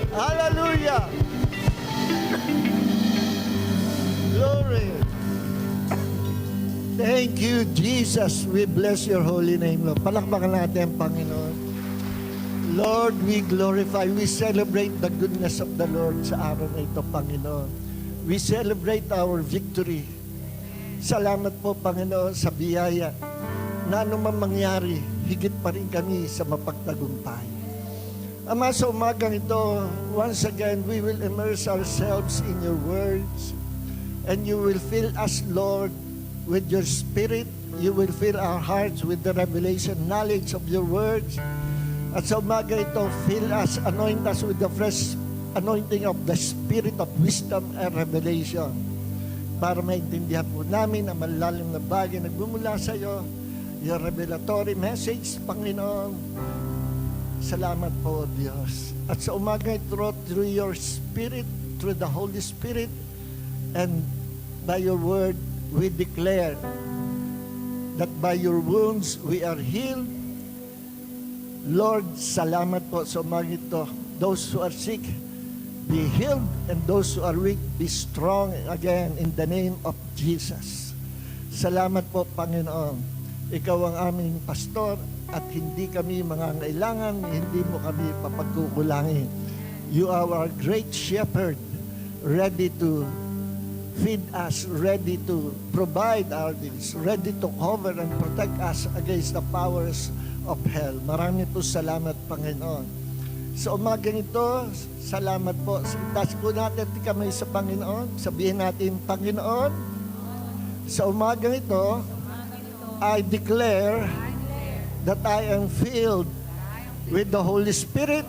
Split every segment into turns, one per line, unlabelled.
Hallelujah! Glory! Thank you, Jesus. We bless your holy name, Lord. Palakpakan natin, Panginoon. Lord, we glorify, we celebrate the goodness of the Lord sa araw na ito, Panginoon. We celebrate our victory. Salamat po, Panginoon, sa biyaya na anumang mangyari, higit pa rin kami sa mapagtagumpay. Ama, sa umagang ito, once again, we will immerse ourselves in your words and you will fill us, Lord, with your Spirit. You will fill our hearts with the revelation, knowledge of your words. At sa umaga ito, fill us, anoint us with the fresh anointing of the Spirit of wisdom and revelation para maintindihan po namin ang malalim na bagay nagmumula sa iyo, your revelatory message, Panginoon. Salamat po, Diyos. At sa umaga ito, through your Spirit, through the Holy Spirit, and by your word, we declare that by your wounds we are healed. Lord, salamat po sa umaga ito. Those who are sick, be healed, and those who are weak, be strong again in the name of Jesus. Salamat po, Panginoon. Ikaw ang aming pastor at hindi kami mangangailangan, hindi mo kami papagkukulangin. You are our great shepherd, ready to feed us, ready to provide our needs, ready to cover and protect us against the powers of hell. Marami po salamat, Panginoon. Sa umagang ito, salamat po. Taas po natin kami sa Panginoon. Sabihin natin, Panginoon, sa umagang ito, I declare that I am filled with the Holy Spirit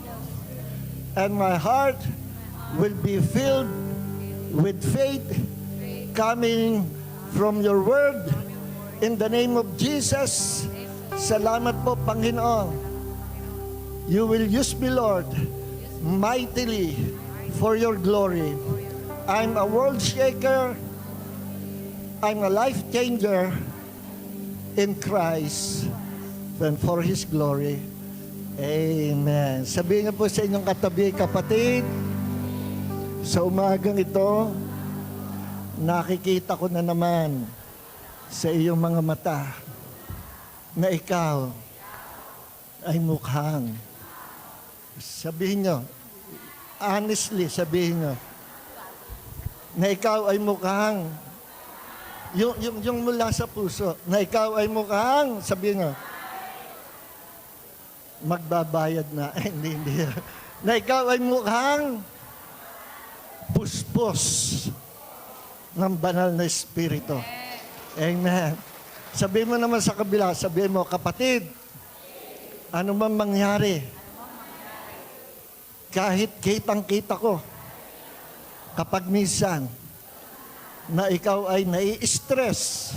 and my heart will be filled with faith coming from your word in the name of Jesus. Salamat po, Panginoon. You will use me, Lord, mightily for your glory. I'm a world shaker. I'm a life changer in Christ and for His glory. Amen. Sabihin niyo po sa inyong katabi, kapatid, sa umagang ito, nakikita ko na naman sa iyong mga mata na ikaw ay mukhang, sabihin nyo, honestly, sabihin nyo, na ikaw ay mukhang, yung mula sa puso, na ikaw ay mukhang, sabihin nyo, magbabayad na, hindi, na ikaw ay mukhang puspos ng banal na Espiritu. Amen. Sabihin mo naman sa kabila, sabihin mo, kapatid, ano man mangyari, kahit kitang-kita ko, kapag minsan, na ikaw ay nai-stress,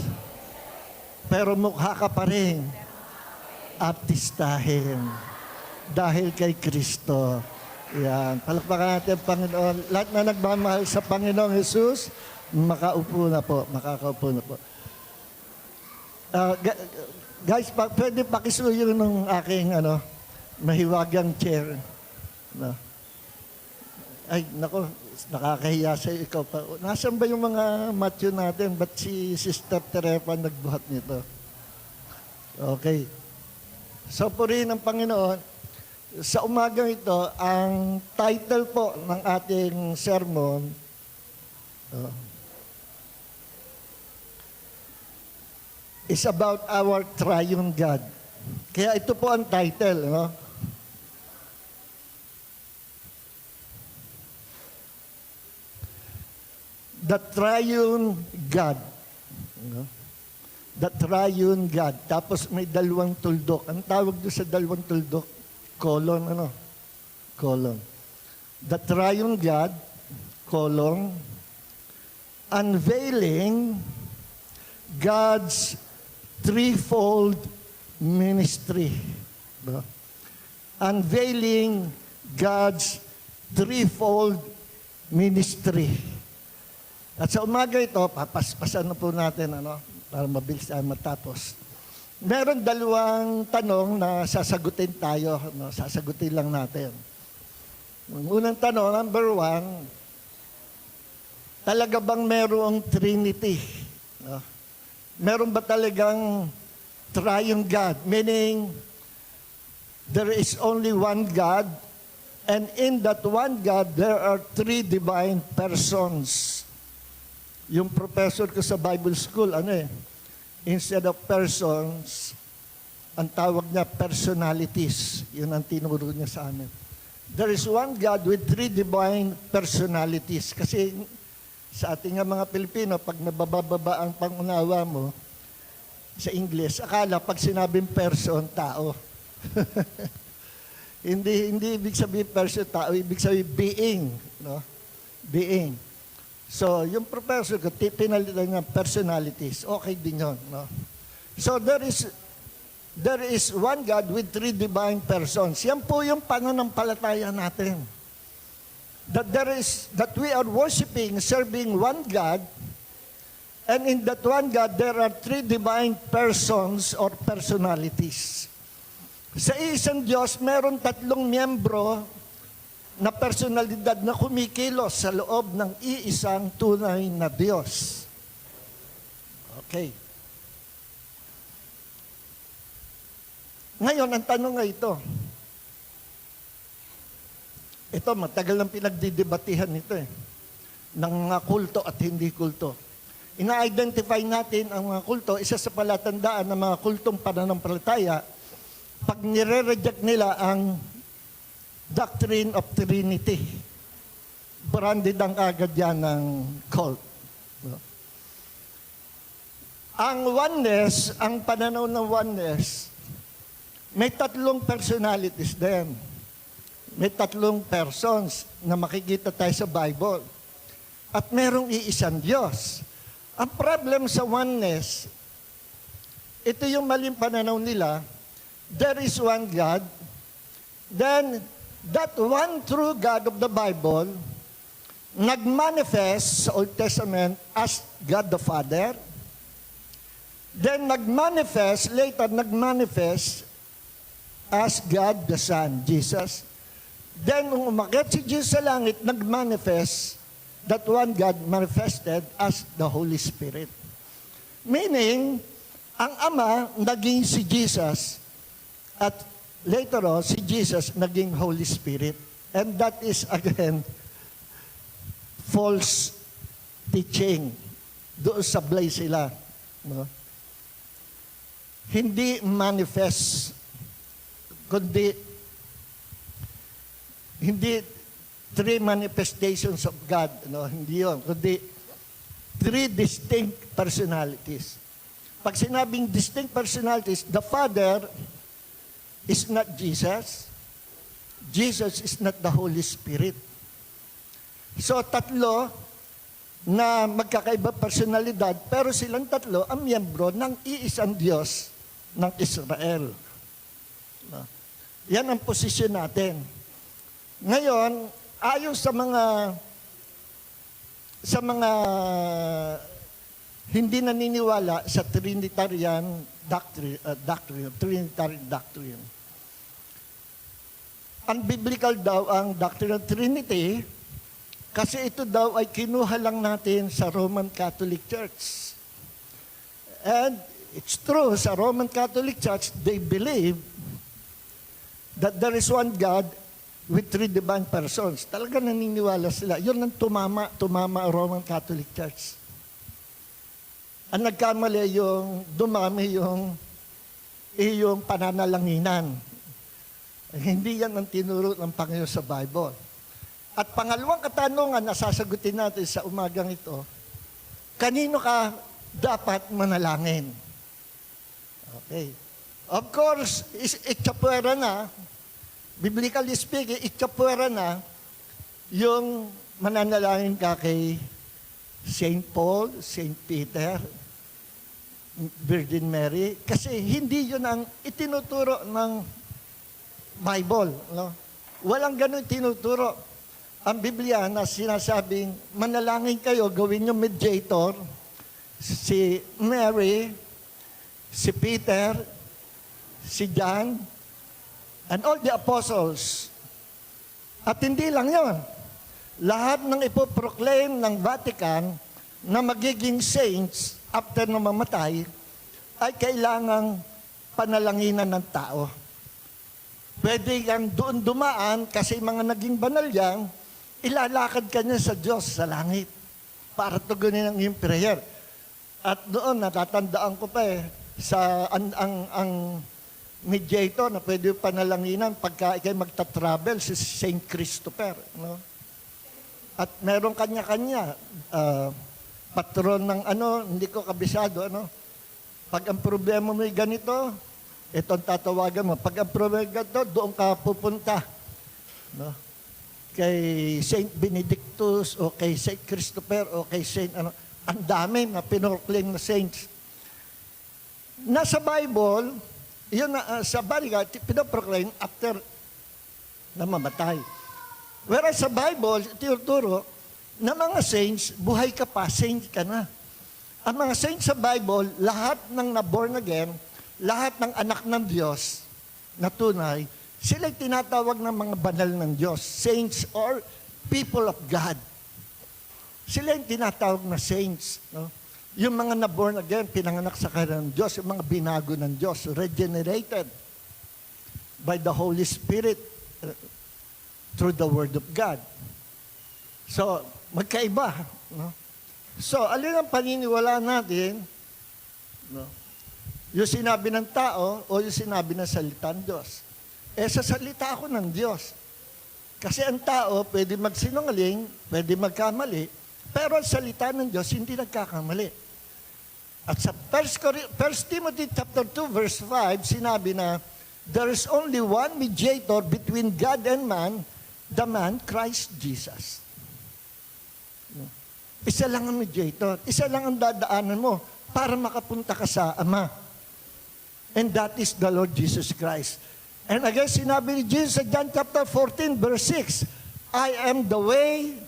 pero mukha ka pa rin artistahin dahil kay Kristo. Yan. Palakpakan natin, Panginoon. Lahat na nagmamahal sa Panginoong Jesus, makaupo na po. Makakaupo na po. Guys, pwede pakisuyo ng aking mahiwagang chair. No? Ay, nako, nakakahiya sa ikaw pa. Nasaan ba yung mga matyo natin? Ba't si Sister Terepa nagbuhat nito? Okay. So, purihin ng Panginoon. Sa umagang ito, ang title po ng ating sermon, is about our triune God. Kaya ito po ang title, no? The Triune God. No? The Triune God. Tapos may dalawang tuldok. Ang tawag doon sa dalawang tuldok? Colon, Colon. The Triune God, colon, unveiling God's threefold ministry. No? Unveiling God's threefold ministry. At sa umaga ito, papaspasan na po natin, para mabilis matapos. Meron dalawang tanong na sasagutin tayo, sasagutin lang natin. Ang unang tanong, number one, talaga bang merong Trinity? No? Meron ba talagang triune God? Meaning, there is only one God, and in that one God, there are three divine persons. Yung professor ko sa Bible School, instead of persons, ang tawag niya personalities. Yun ang tinuro niya sa amin. There is one God with three divine personalities. Kasi sa ating mga Pilipino, pag nabababa ang pangunawa mo sa English, akala pag sinabing person, tao. hindi ibig sabihin person, tao, ibig sabihin being. No? Being. So, yung professor ko, pinalitan niya personalities. Okay din yun. No? So, there is one God with three divine persons. Yan po yung pananampalataya natin. That we are worshiping, serving one God, and in that one God, there are three divine persons or personalities. Sa isang Diyos, meron tatlong miyembro na personalidad na kumikilos sa loob ng iisang tunay na Diyos. Okay. Ngayon, ang tanong nga ito. Ito, matagal nang pinagdidebatihan nito ng mga kulto at hindi kulto. Ina-identify natin ang mga kulto, isa sa palatandaan ng mga kultong pananampalataya, pag nire-reject nila ang doctrine of Trinity. Branded ang agad yan ng cult. No? Ang oneness, ang pananaw ng oneness, may tatlong personalities din. May tatlong persons na makikita tayo sa Bible. At merong iisang Diyos. Ang problem sa oneness, ito yung maling pananaw nila, there is one God, then that one true God of the Bible nagmanifest sa Old Testament as God the Father, then nagmanifest as God the Son, Jesus. Then, nung umakyat si Jesus sa langit, nag-manifest, that one God manifested as the Holy Spirit. Meaning, ang Ama naging si Jesus, at later on, si Jesus naging Holy Spirit. And that is, again, false teaching. Doon sablay sila. No? Hindi manifest, hindi three manifestations of God. No? Hindi yun. Kundi three distinct personalities. Pag sinabing distinct personalities, the Father is not Jesus. Jesus is not the Holy Spirit. So, tatlo na magkakaiba personalidad, pero silang tatlo ang miyembro ng iisang Diyos ng Israel. No? Yan ang posisyon natin. Ngayon, ayon sa mga hindi naniniwala sa Trinitarian doctrine. Unbiblical daw ang doctrine of Trinity kasi ito daw ay kinuha lang natin sa Roman Catholic Church. And it's true, sa Roman Catholic Church, they believe that there is one God with three divine persons. Talaga naniniwala sila. Yun ang tumama ang Roman Catholic Church. Ang nagkamali dumami yung pananalanginan. Hindi yan ang tinuro ng Panginoon sa Bible. At pangalawang katanungan na sasagutin natin sa umagang ito, kanino ka dapat manalangin? Okay. Of course, itchapwera na, biblically speaking, itchapwera na yung mananalangin ka kay St. Paul, St. Peter, Virgin Mary, kasi hindi yun ang itinuturo ng Bible. No? Walang ganun tinuturo. Ang Biblia na sinasabing, manalangin kayo, gawin nyo mediator, si Mary, si Peter, si John, and all the apostles. At hindi lang yon. Lahat ng ipoproclaim ng Vatican na magiging saints after na mamatay ay kailangang panalanginan ng tao. Pwede kang doon dumaan kasi mga naging banal yan, ilalakad ka niya sa Diyos sa langit para tugunin ang iyong prayer. At doon, natatandaan ko pa sa ang mediator na pwede panalanginan pagka ikay magta-travel si Saint Christopher. No? At meron kanya-kanya, patron ng hindi ko kabisado, pag ang problema mo ay ganito, ito ang tatawagan mo. Pag ang problema ganito, doon ka pupunta. No? Kay Saint Benedictus, o kay Saint Christopher, o kay Saint, ang dami na pinoclaim na saints. Nasa Bible, yun sa Bible, pinoproclaim after na mamatay. Whereas sa Bible, tinuturo na mga saints, buhay ka pa, saint ka na. Ang mga saints sa Bible, lahat ng na-born again, lahat ng anak ng Diyos na tunay, sila tinatawag ng mga banal ng Diyos, saints or people of God. Sila yung tinatawag na saints. No? Yung mga na-born again, pinanganak sa kanya ng Diyos, yung mga binago ng Diyos, regenerated by the Holy Spirit through the Word of God. So, magkaiba. No? So, alin ang paniniwala natin? No? Yung sinabi ng tao o yung sinabi ng salita ng Diyos? Sa salita ako ng Diyos. Kasi ang tao, pwede magsinungaling, pwede magkamali, pero ang salita ng Diyos, hindi nagkakamali. At sa 1 Timothy chapter 2, verse 5, sinabi na, there is only one mediator between God and man, the man, Christ Jesus. Isa lang ang mediator. Isa lang ang dadaanan mo para makapunta ka sa Ama. And that is the Lord Jesus Christ. And again, sinabi ni Jesus sa John chapter 14, verse 6, I am the way,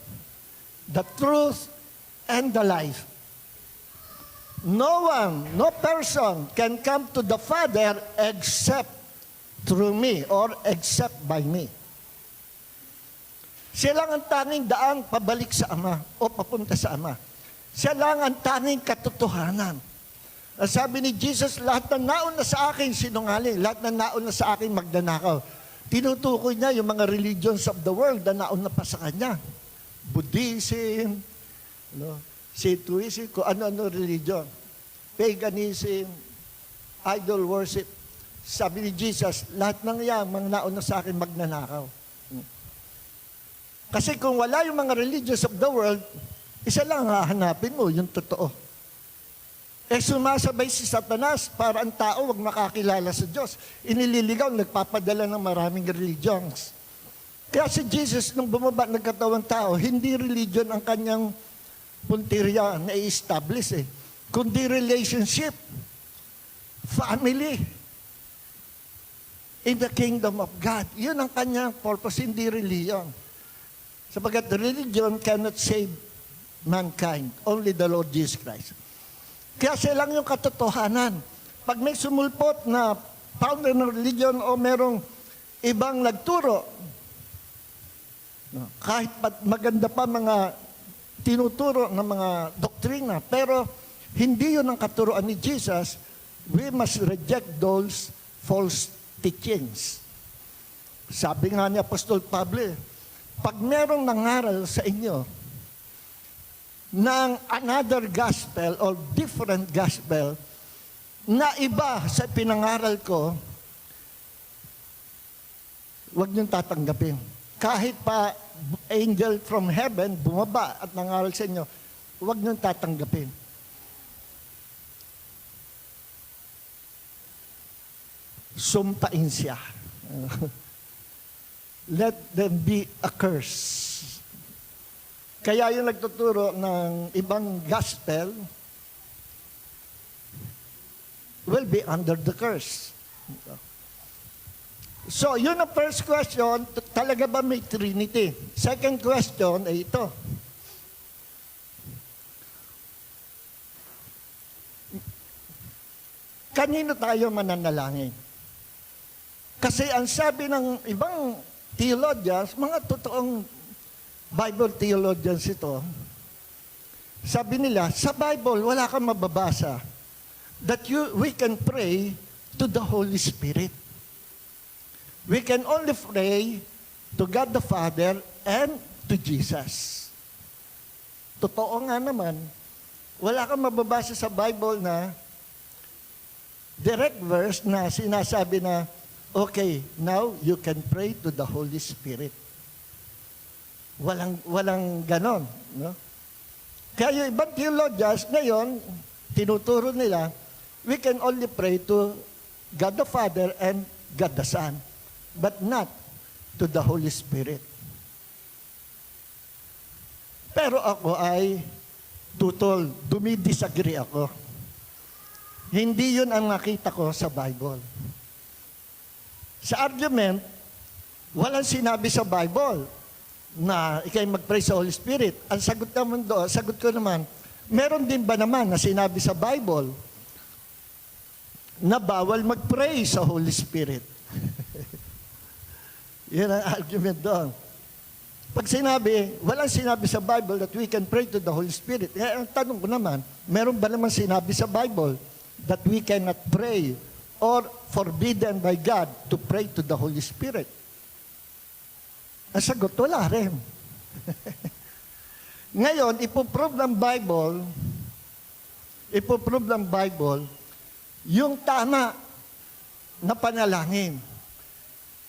the truth, and the life. No one, no person can come to the Father except through me or except by me. Siya lang ang tanging daan pabalik sa Ama o papunta sa Ama. Siya lang ang tanging katotohanan. Sabi ni Jesus, lahat na nauna sa akin sinungaling, lahat na nauna sa akin magnanakaw. Tinutukoy niya yung mga religions of the world na nauna pa sa kanya. Buddhism, Shintoism, kung ano-ano religion. Paganism, idol worship. Sabi ni Jesus, lahat ng yan, mga nauna sa akin magnanakaw. Kasi kung wala yung mga religions of the world, isa lang hahanapin mo, yung totoo. Sumasabay si Satanas para ang tao wag makakilala sa Diyos. Inililigaw, nagpapadala ng maraming religions. Kaya si Jesus, nung bumaba nagkatawang tao, hindi religion ang kanyang puntirya na i-establish kundi relationship, family, in the kingdom of God. Yun ang kanyang purpose, hindi religion. Sapagat religion cannot save mankind, only the Lord Jesus Christ. Kaya siya lang yung katotohanan. Pag may sumulpot na founder ng religion o merong ibang nagturo, kahit maganda pa mga tinuturo ng mga doktrina, pero hindi yun ang katuruan ni Jesus, we must reject those false teachings. Sabi nga ni Apostol Pablo, pag merong nangaral sa inyo ng another gospel or different gospel na iba sa pinangaral ko, huwag niyong tatanggapin. Kahit pa angel from heaven bumaba at nangaral sa inyo, huwag niyong tatanggapin. Sumpain siya. Let them be accursed. Kaya yung nagtuturo ng ibang gospel will be under the curse. So, yun ang first question, talaga ba may Trinity? Second question ay ito. Kanino tayo mananalangin? Kasi ang sabi ng ibang theologians, mga totoong Bible theologians ito, sabi nila, sa Bible, wala kang mababasa that we can pray to the Holy Spirit. We can only pray to God the Father and to Jesus. Totoo nga naman, wala kang mababasa sa Bible na direct verse na sinasabi na, okay, now you can pray to the Holy Spirit. Walang ganon, no? Kaya yung ibang theologians ngayon, tinuturo nila, we can only pray to God the Father and God the Son, but not to the Holy Spirit. Pero ako ay tutol, dumidisagree ako. Hindi yun ang nakita ko sa Bible. Sa argument, walang sinabi sa Bible na ikay mag-pray sa Holy Spirit. Ang sagot naman doon, sagot ko naman, meron din ba naman na sinabi sa Bible na bawal mag-pray sa Holy Spirit? Yan ang argument doon. Pag sinabi, walang sinabi sa Bible that we can pray to the Holy Spirit. Ang tanong ko naman, meron ba naman sinabi sa Bible that we cannot pray or forbidden by God to pray to the Holy Spirit? Ang sagot, wala rin. Ngayon, ipoprove ng Bible, yung tama na panalangin.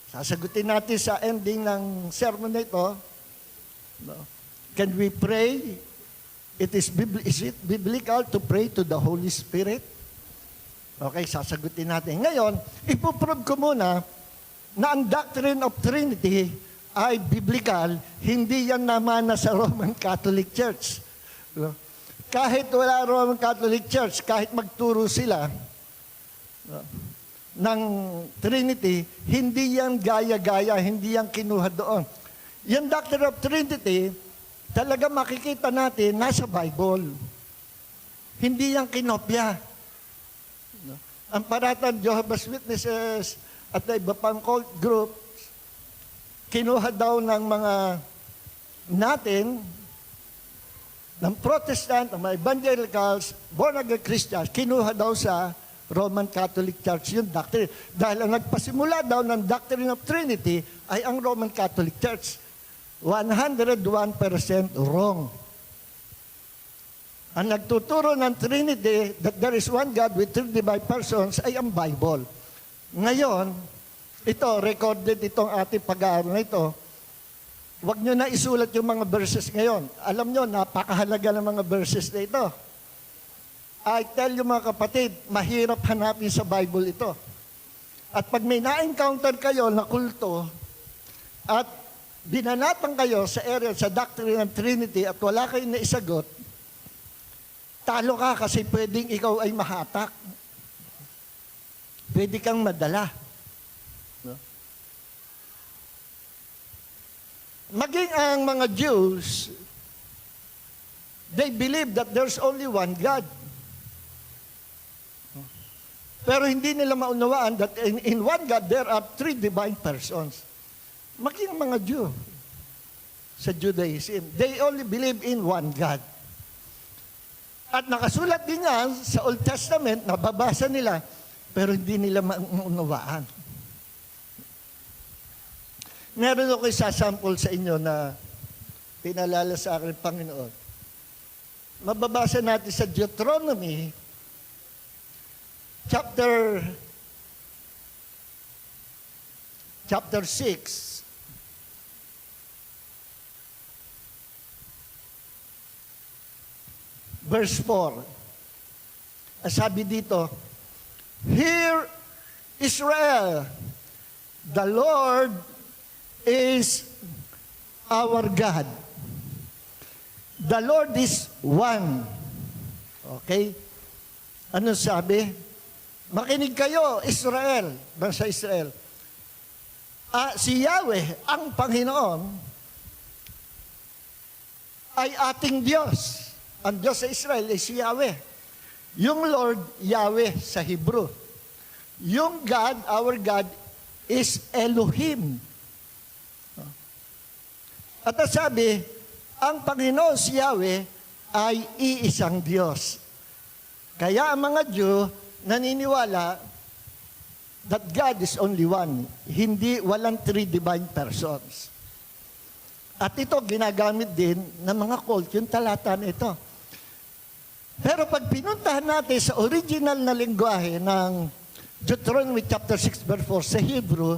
Sasagutin natin sa ending ng sermon na ito. No? Can we pray? Is it biblical to pray to the Holy Spirit? Okay, sasagutin natin. Ngayon, ipoprove ko muna na ang doctrine of Trinity ay biblical, hindi yan naman na sa Roman Catholic Church. No? Kahit wala Roman Catholic Church, kahit magturo sila ng Trinity, hindi yan gaya-gaya, hindi yan kinuha doon. Yung doctrine of Trinity, talaga makikita natin nasa Bible. Hindi yan kinopya. No? Ang paratang Jehovah's Witnesses at iba pang cult group, kinuha daw ng mga natin, ng Protestant, ng mga evangelicals, born-again Christians, kinuha daw sa Roman Catholic Church yung doctrine. Dahil ang nagpasimula daw ng doctrine of Trinity ay ang Roman Catholic Church. 101% wrong. Ang nagtuturo ng Trinity, that there is one God with three divine persons, ay ang Bible. Ngayon, ito, recorded itong ating pag-aaral na ito. Huwag nyo na isulat yung mga verses ngayon. Alam nyo, napakahalaga ng mga verses na ito. I tell you mga kapatid, mahirap hanapin sa Bible ito. At pag may na-encounter kayo na kulto, at binanatan kayo sa area, sa doctrine ng Trinity, at wala kayong naisagot, talo ka kasi pwedeng ikaw ay mahatak. Pwede kang madala. Maging ang mga Jews, they believe that there's only one God. Pero hindi nila maunawaan that in one God, there are three divine persons. Maging ang mga Jew sa Judaism, they only believe in one God. At nakasulat din nga sa Old Testament, nababasa nila, pero hindi nila maunawaan. Meron ako isasample sa inyo na pinalala sa akin ng Panginoon. Mababasa natin sa Deuteronomy, chapter 6. Verse 4. Ang sabi dito, Hear Israel, the Lord is our God. The Lord is one. Okay? Ano sabi? Makinig kayo, Israel, bansa Israel. Si Yahweh, ang Panginoon, ay ating Diyos. Ang Diyos sa Israel ay si Yahweh. Yung Lord, Yahweh sa Hebrew. Yung God, our God, is Elohim. At sabi, ang Panginoon si Yahweh ay iisang Diyos. Kaya ang mga Jew naniniwala that God is only one. Walang three divine persons. At ito ginagamit din ng mga cult, yung talata na ito. Pero pag pinuntahan natin sa original na lingwahe ng Deuteronomy chapter 6 verse 4 sa Hebrew,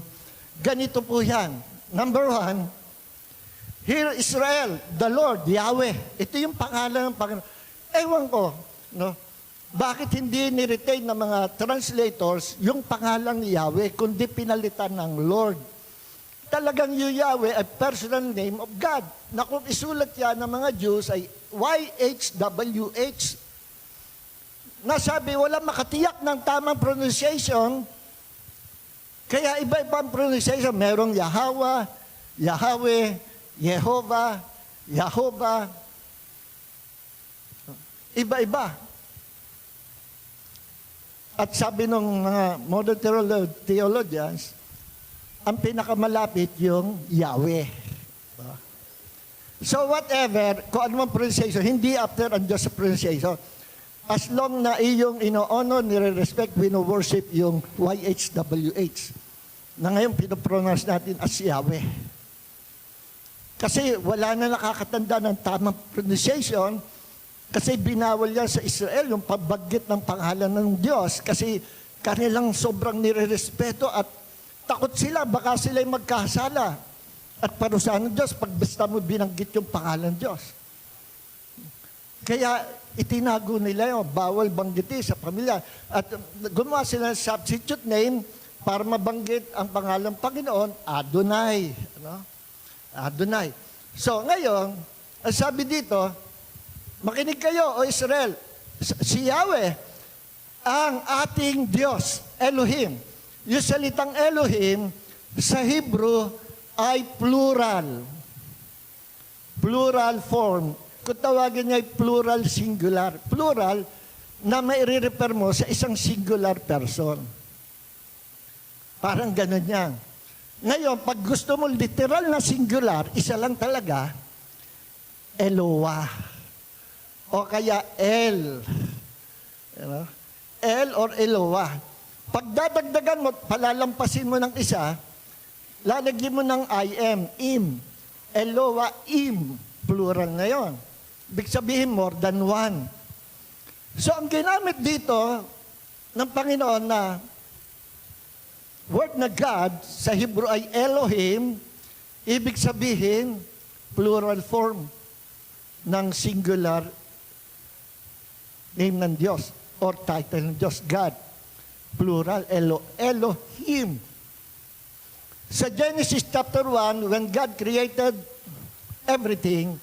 ganito po yan. Number 1, Hear Israel, the Lord, Yahweh. Ito yung pangalan ng Panginoon. Ewan ko, no? Bakit hindi ni-retain ng mga translators yung pangalan ni Yahweh, kundi pinalitan ng Lord? Talagang yung Yahweh ay personal name of God. Na kung isulat yan ng mga Jews ay YHWH. Nasabi, wala makatiyak ng tamang pronunciation. Kaya iba-ibang pronunciation. Merong Yahweh, Yahweh, Jehovah, Yahovah. Iba-iba. At sabi ng mga modern theologians, ang pinakamalapit yung Yahweh. So whatever, kung ano man pronunciation, hindi after ang Diyos sa pronunciation. As long na iyong ino-honor, nire-respect, wino-worship yung YHWH. Na ngayon pinopronounce natin as Yahweh. Kasi wala na nakakatanda ng tamang pronunciation. Kasi binawal yan sa Israel, yung pagbanggit ng pangalan ng Diyos. Kasi kanilang sobrang nire-respeto at takot sila, baka sila'y magkasala. At parusahan ng Diyos, pag basta mo binanggit yung pangalan ng Diyos. Kaya itinago nila yun, bawal banggiti sa pamilya. At gumawa sila ng substitute name para mabanggit ang pangalan ng Panginoon, Adonai. Ano? Adonai. So ngayon, ang sabi dito, makinig kayo, O Israel, si Yahweh, ang ating Diyos, Elohim. Yung salitang Elohim, sa Hebrew, ay plural. Plural form. Kung tawagin niya ay plural singular. Plural na may refer mo sa isang singular person. Parang ganun yan. Ngayon, pag gusto mo literal na singular, isa lang talaga, Eloah. O kaya El. You know? El or Eloah. Pag dadagdagan mo, palalampasin mo ng isa, lalagyan mo ng im. Eloah, im. Plural na yon. Ibig sabihin, more than one. So, ang ginamit dito ng Panginoon na word na God sa Hebrew ay Elohim, ibig sabihin, plural form ng singular name ng Diyos or title ng Diyos, God. Plural, Elohim. Sa Genesis chapter 1, when God created everything,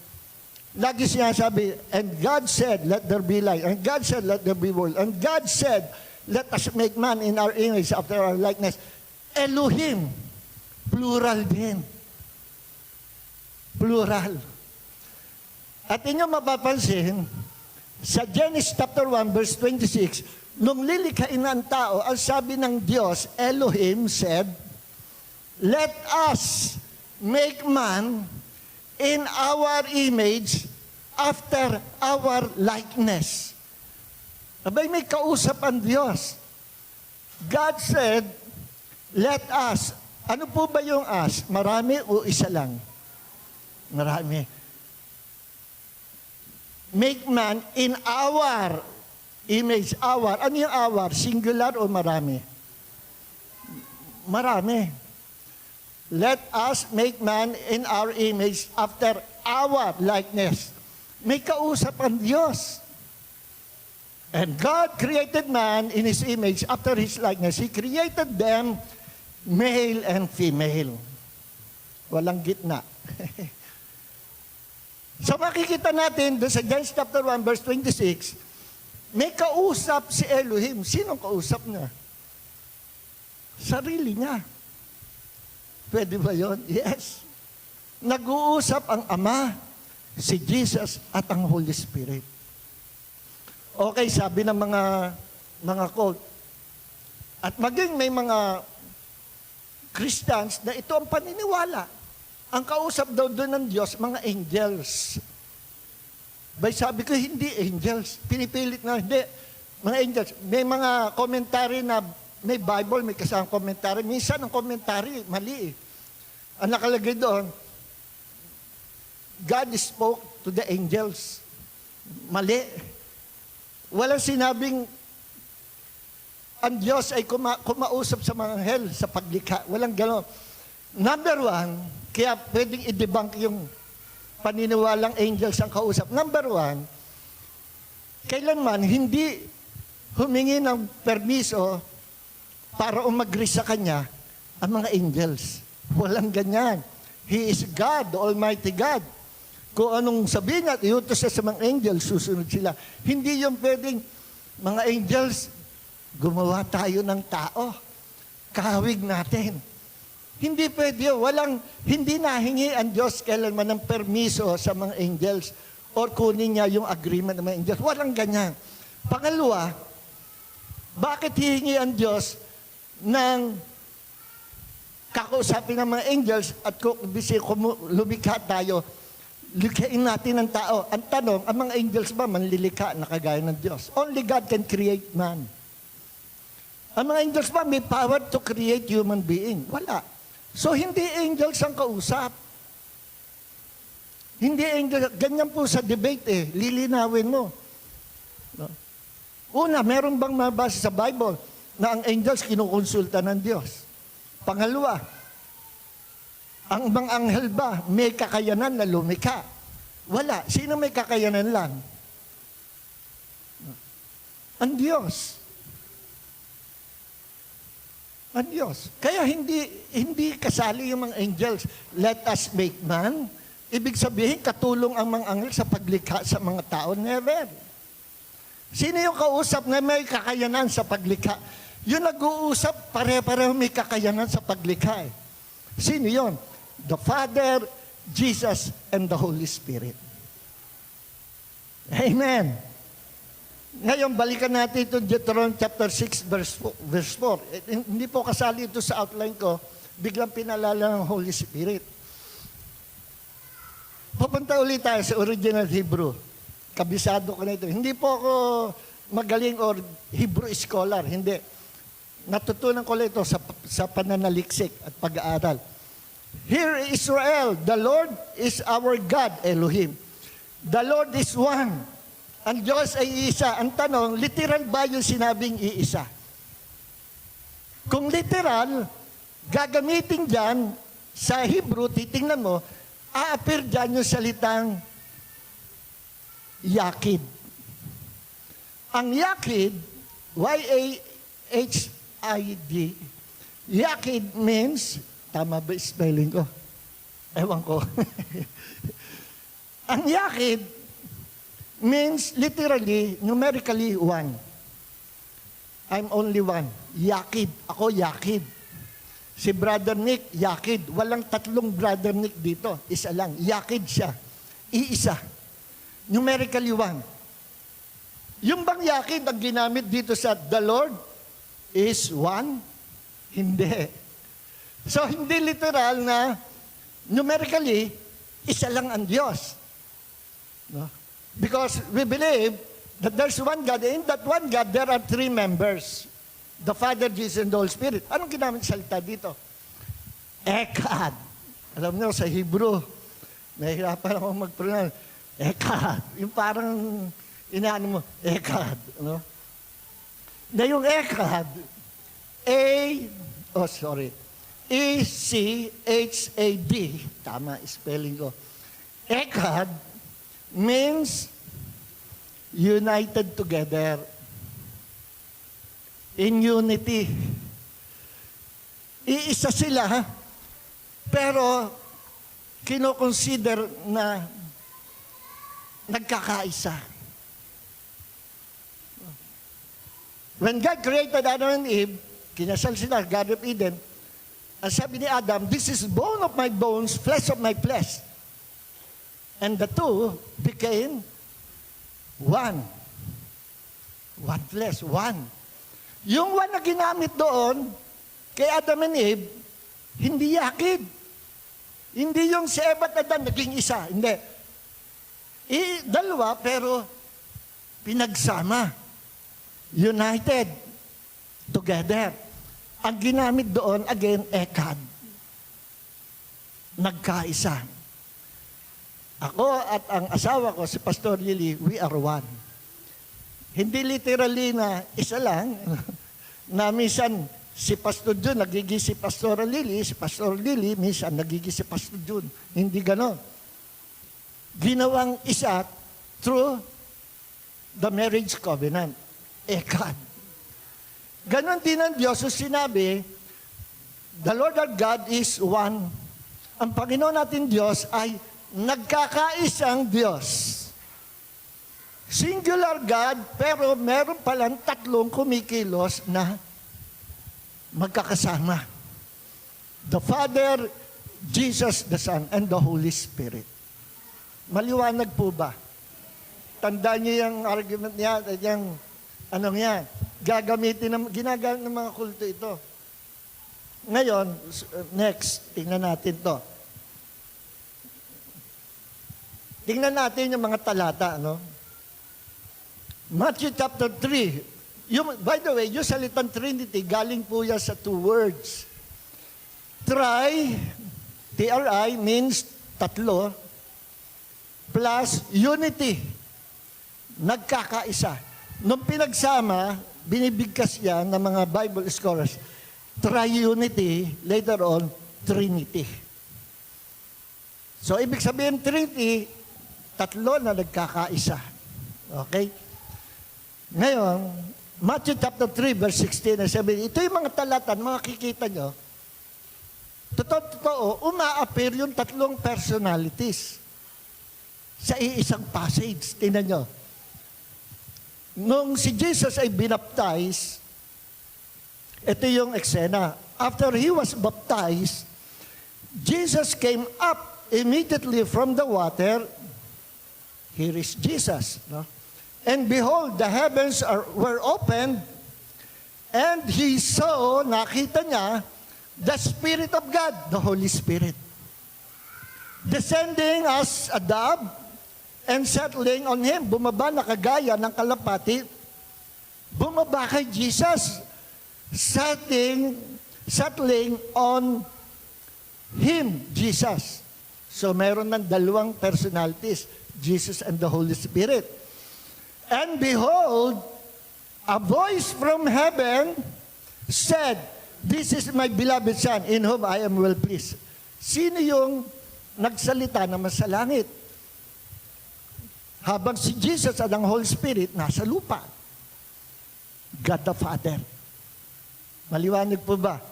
lagi siya sabi, and God said, let there be light. And God said, let there be world. And God said, let us make man in our image after our likeness. Elohim. Plural din. Plural. At inyo mapapansin, sa Genesis chapter 1, verse 26, nung lilikhain ng tao, ang sabi ng Diyos, Elohim said, let us make man in our image after our likeness. Abay, may kausap ang Diyos. God said, let us. Ano po ba yung us? Marami o isa lang? Marami. Make man in our image. Our. Ano yung our? Singular o marami? Marami. Let us make man in our image after our likeness. May kausap ang Diyos. And God created man in His image after His likeness. He created them male and female. Walang gitna. So makikita natin doon sa Genesis chapter 1 verse 26, may kausap si Elohim. Sinong kausap niya? Sarili niya. Pwede ba yun? Yes. Nag-uusap ang Ama, si Jesus at ang Holy Spirit. Okay, sabi ng mga cult. At maging may mga Christians na ito ang paniniwala. Ang kausap daw doon ng Diyos, mga angels. Bay sabi ko, hindi angels. Pinipilit na, hindi. Mga angels. May mga komentary na, may Bible, may kasamang komentary. Minsan ang komentary, mali eh. Ang nakalagay doon, God spoke to the angels. Mali. Walang sinabing ang Diyos ay kumausap sa mga anghel sa paglikha. Walang gano'n. Number one, kaya pwedeng i-debunk yung paniniwalang angels ang kausap. Number one, kailanman hindi humingi ng permiso para umagri sa kanya ang mga angels. Walang ganyan. He is God, the Almighty God. Kung anong sabihin niya, iutos siya sa mga angels, susunod sila. Hindi yung pwedeng, mga angels, gumawa tayo ng tao. Kahawig natin. Hindi pwede yun. Hindi nahingi ang Diyos kailanman ng permiso sa mga angels or kunin niya yung agreement ng mga angels. Walang ganyan. Pangalawa, bakit hihingi ang Diyos ng kakausapin ng mga angels at kung lumikha tayo, likhain natin ang tao. Ang tanong, ang mga angels ba manlilikha na kagaya ng Diyos? Only God can create man. Ang mga angels ba may power to create human being? Wala. So, hindi angels ang kausap. Hindi angels. Ganyan po sa debate eh. Lilinawin mo. No? Una, meron bang mabasa sa Bible na ang angels kinukonsulta ng Diyos? Pangalawa, ang mga anghel ba may kakayanan na lumikha? Wala. Sino may kakayanan lang? Ang Diyos. Ang Diyos. Kaya hindi kasali yung mga angels. Let us make man. Ibig sabihin, katulong ang mga anghel sa paglikha sa mga tao? Never. Sino yung kausap na may kakayanan sa paglikha? Yung nag-uusap, pare-pareho may kakayanan sa paglikha. Sino yon? The Father, Jesus, and the Holy Spirit. Amen. Ngayon, balikan natin ito Deuteronomy chapter 6, verse 4. Hindi po kasali ito sa outline ko. Biglang pinalala ng Holy Spirit. Pupunta ulit tayo sa original Hebrew. Kabisado ko na ito. Hindi po ako magaling or Hebrew scholar. Hindi. Natutunan ko lang ito sa pananaliksik at pag-aaral. Hear Israel, the Lord is our God, Elohim. The Lord is one. Ang Diyos ay iisa. Ang tanong, literal ba yung sinabing iisa? Kung literal, gagamitin dyan sa Hebrew, titingnan mo, a-appear dyan yung salitang Yakid. Ang Yakid, Y-A-H-I-D, Yakid means, tama ba spelling ko? Ewan ko. Ang Yakid means literally, numerically, one. I'm only one. Yakid. Ako Yakid. Si Brother Nick, Yakid. Walang tatlong Brother Nick dito. Isa lang. Yakid siya. Iisa. Numerically one. Yung bang Yakid ang ginamit dito sa the Lord is one? Hindi. So, hindi literal na numerically, isa lang ang Diyos. No? Because we believe that there's one God. In that one God, there are three members. The Father, Jesus, and the Holy Spirit. Anong ginamit salita dito? Echad. Alam niyo, sa Hebrew, nahihirapan ako mag-pronounce. Echad. Yung parang inaano mo, Echad. No? Na yung Echad, E-C-H-A-D. Tama, spelling ko. Echad means united together in unity. Iisa sila, pero kinoconsider na nagkakaisa. When God created Adam and Eve, kinasal sila, Garden of Eden, ang sabi ni Adam, this is bone of my bones, flesh of my flesh. And the two became one. One flesh, one. Yung one na ginamit doon, kay Adam and Eve, hindi yakid. Hindi yung si Eva at Adan naging isa. Hindi. Dalawa pero pinagsama. United. Together. Ang ginamit doon, again, ekad. Nagkaisa. Ako at ang asawa ko, si Pastor Lily, we are one. Hindi literally na isa lang, na minsan si Pastor Jun nagiging si Pastor Lily minsan nagiging si Pastor Jun. Hindi ganon. Ginawang isa through the marriage covenant. Ekad. Ganon din ang Diyos. So sinabi, the Lord our God is one. Ang Panginoon natin Diyos ay nagkakaisang Diyos. Singular God, pero meron palang tatlong kumikilos na magkakasama. The Father, Jesus, the Son, and the Holy Spirit. Maliwanag po ba? Tandaan niyo yung argument niya, yung anong yan, ginagamit ng mga kulto ito. Ngayon, next, tingnan natin to. Tingnan natin yung mga talata, no? Matthew chapter 3. By the way, yung salitang Trinity, galing po yan sa two words. T-R-I means tatlo, plus unity, nagkakaisa. Nung pinagsama, binibigkas yan ng mga Bible scholars. Triunity, later on, Trinity. So, ibig sabihin, Trinity, tatlo na nagkakaisa. Okay? Ngayon, Matthew chapter 3, verse 16 and 17, ito yung mga talatan, makikita nyo, totoo, uma-appear yung tatlong personalities sa iisang passage. Tingnan nyo. Nung si Jesus ay binaptize, ito yung eksena. After he was baptized, Jesus came up immediately from the water. Here is Jesus. No? And behold, the heavens were opened, and he saw, nakita niya, the Spirit of God, the Holy Spirit, descending as a dove and settling on him. Bumaba na kagaya ng kalapati. Bumaba kay Jesus, settling on him, Jesus. So meron ng dalawang personalities, Jesus and the Holy Spirit. And behold, a voice from heaven said, "This is my beloved Son, in whom I am well pleased." Sino yung nagsalita naman sa langit? Habang si Jesus at ang Holy Spirit nasa lupa. God the Father. Maliwanag po ba?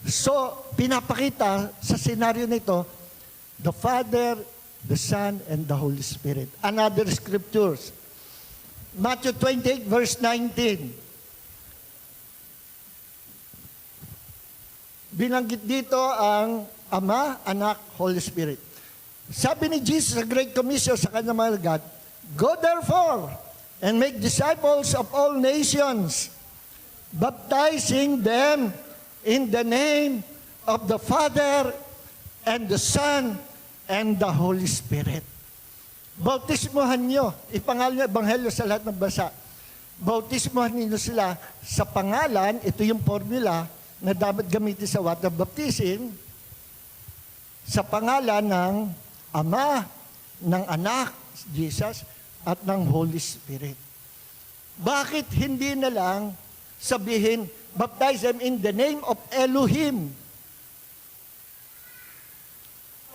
So, pinapakita sa senaryo nito, the Father, the Son, and the Holy Spirit. Another scriptures. Matthew 28, verse 19. Binanggit dito ang Ama, Anak, Holy Spirit. Sabi ni Jesus sa Great Commission sa kanyang mga alagad, "Go therefore and make disciples of all nations, baptizing them in the name of the Father and the Son and the Holy Spirit." Bautismohan nyo, ipangalan nyo ebanghelyo sa lahat ng bansa. Bautismohan niyo sila sa pangalan, ito yung formula na dapat gamitin sa water baptism, sa pangalan ng Ama, ng Anak, Jesus, at ng Holy Spirit. Bakit hindi na lang sabihin, baptize them in the name of Elohim?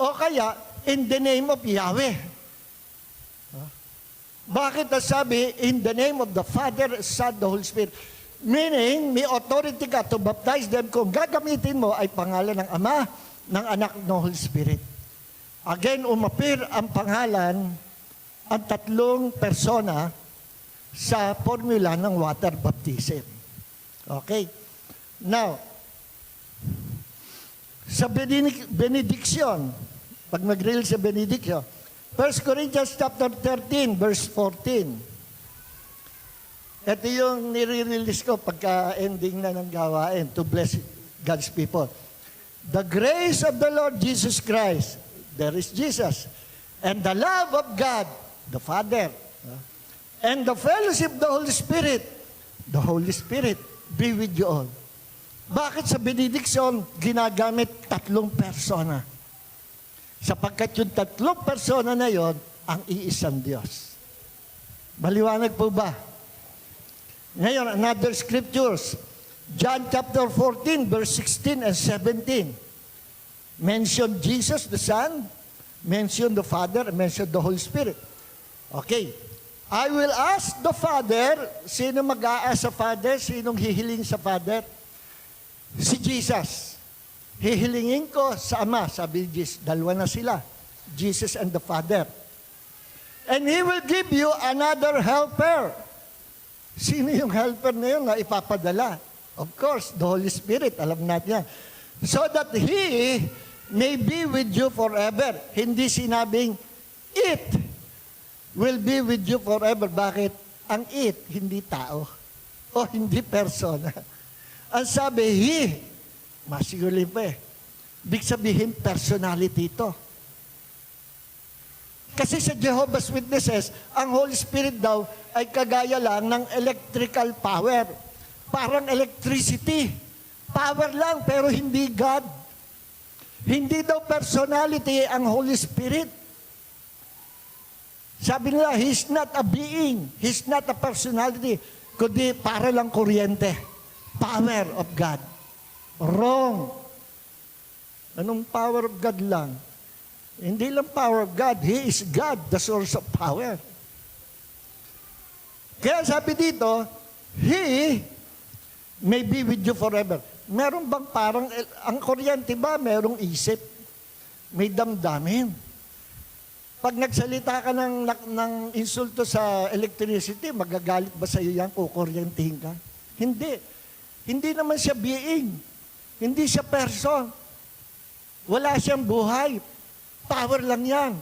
O kaya, in the name of Yahweh? Bakit nasabi, in the name of the Father, Son, the Holy Spirit? Meaning, may authority ka to baptize them kung gagamitin mo ay pangalan ng Ama, ng Anak, ng Holy Spirit. Again, umapir ang pangalan, ang tatlong persona sa formula ng water baptism. Okay? Now, sa benediction, pag mag-release sa benediction, 1 Corinthians chapter 13, verse 14. Ito yung nire-release ko pagka-ending na ng gawain to bless God's people. The grace of the Lord Jesus Christ there is Jesus. And the love of God, the Father, and the fellowship of the Holy Spirit, be with you all. Bakit sa benediction ginagamit 3 persona? Sapagkat yung 3 persona na yon ang iisang Diyos. Maliwanag po ba? Ngayon, another scriptures. John chapter 14, verse 16 and 17. Mention Jesus, the Son, mention the Father, and mention the Holy Spirit. Okay. I will ask the Father, sino mag-aas sa Father? Sinong hihiling sa Father? Si Jesus. Hihilingin ko sa Ama, sabi ni Jesus. 2 na sila, Jesus and the Father. And He will give you another helper. Sino yung helper na yun na ipapadala? Of course, the Holy Spirit. Alam natin yan. So that He may be with you forever. Hindi sinabing, it will be with you forever. Bakit? Ang it, hindi tao. O hindi persona. Ang sabi, He, masiguli pa eh. Big sabihin, personality ito. Kasi sa Jehovah's Witnesses, ang Holy Spirit daw ay kagaya lang ng electrical power. Parang electricity. Power lang, pero hindi God. Hindi daw personality ang Holy Spirit. Sabi nila, He's not a being. He's not a personality. Kundi para lang kuryente. Power of God. Wrong. Anong power of God lang? Hindi lang power of God. He is God, the source of power. Kaya sabi dito, He may be with you forever. Meron bang parang, ang kuryente ba, merong isip? May damdamin. Pag nagsalita ka ng insulto sa electricity, magagalit ba sa iyo yan, kukuryentehin ka? Hindi. Hindi naman siya being. Hindi siya person. Wala siyang buhay. Power lang yan.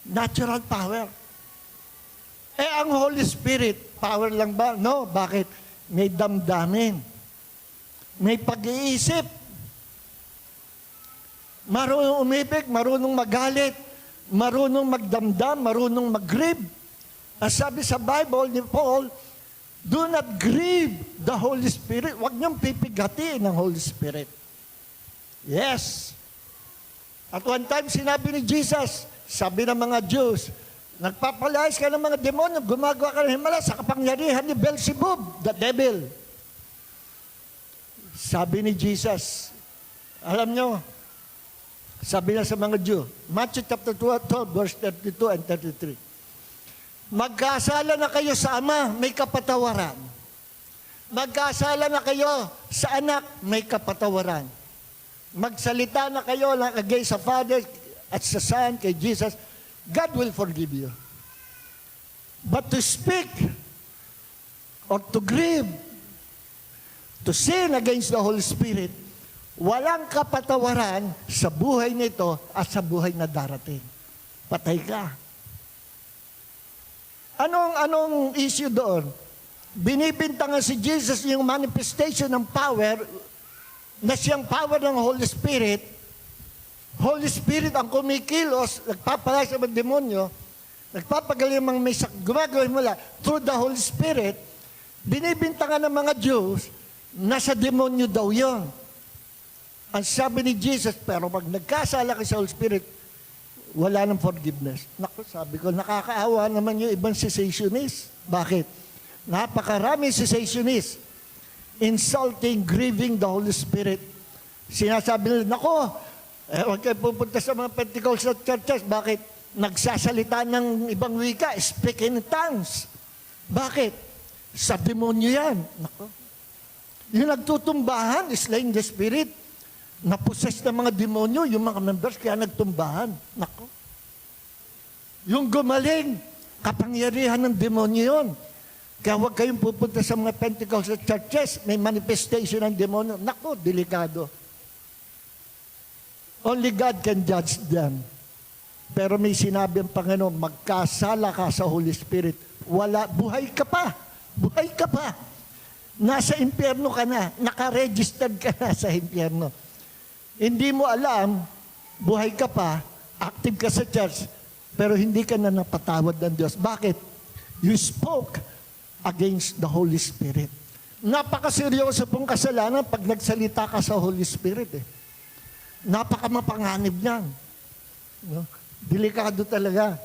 Natural power. Eh, ang Holy Spirit, power lang ba? No. Bakit? May damdamin. May pag-iisip. Marunong umibig, marunong magalit, marunong magdamdam, marunong mag-grieve. Ang sabi sa Bible ni Paul, do not grieve the Holy Spirit. Huwag niyong pipigatiin ang Holy Spirit. Yes. At one time, sinabi ni Jesus, sabi ng mga Jews, nagpapalayas ka ng mga demonyo, gumagawa ka ng himala sa kapangyarihan ni Beelzebub, the devil. Sabi ni Jesus, alam nyo, sabi na sa mga Jew, Matthew chapter 12, verse 32 and 33. Magkasala na kayo sa Ama, may kapatawaran. Magkasala na kayo sa Anak, may kapatawaran. Magsalita na kayo against sa Father at sa Son, kay Jesus, God will forgive you. But to speak or to grieve, to sin against the Holy Spirit, walang kapatawaran sa buhay nito at sa buhay na darating. Patay ka. Anong issue doon? Binibintangan si Jesus yung manifestation ng power na siyang power ng Holy Spirit. Holy Spirit ang kumikilos, nagpapalay sa mga demonyo, nagpapagaling mga may gumagawin mula through the Holy Spirit. Binibintangan ng mga Jews, nasa demonyo daw yun. Ang sabi ni Jesus, pero pag nagkasala ka sa Holy Spirit, wala ng forgiveness. Naku, sabi ko, nakakaawa naman yung ibang cessationist. Bakit? Napakaraming cessationist. Insulting, grieving the Holy Spirit. Sinasabi nila, nako, huwag kayo pupunta sa mga Pentecostal churches. Bakit? Nagsasalita ng ibang wika, speak in tongues. Bakit? Sa demonyo yan. Nako. Yung nagtutumbahan, slain the Spirit. Napossess ng mga demonyo, yung mga members, kaya nagtumbahan. Nako. Yung gumaling, kapangyarihan ng demonyo yun. Kaya huwag kayong pupunta sa mga Pentecostal churches, may manifestation ng demonyo. Nako, delikado. Only God can judge them. Pero may sinabi ang Panginoon, magkasala ka sa Holy Spirit. Wala, buhay ka pa. Buhay ka pa. Nasa impyerno ka na. Nakaregistered ka na sa impyerno. Hindi mo alam, buhay ka pa, active ka sa church, pero hindi ka na napatawad ng Diyos. Bakit? You spoke against the Holy Spirit. Napakaseryoso pong kasalanan pag nagsalita ka sa Holy Spirit. Napakamapanganib niyan. No? Delikado talaga.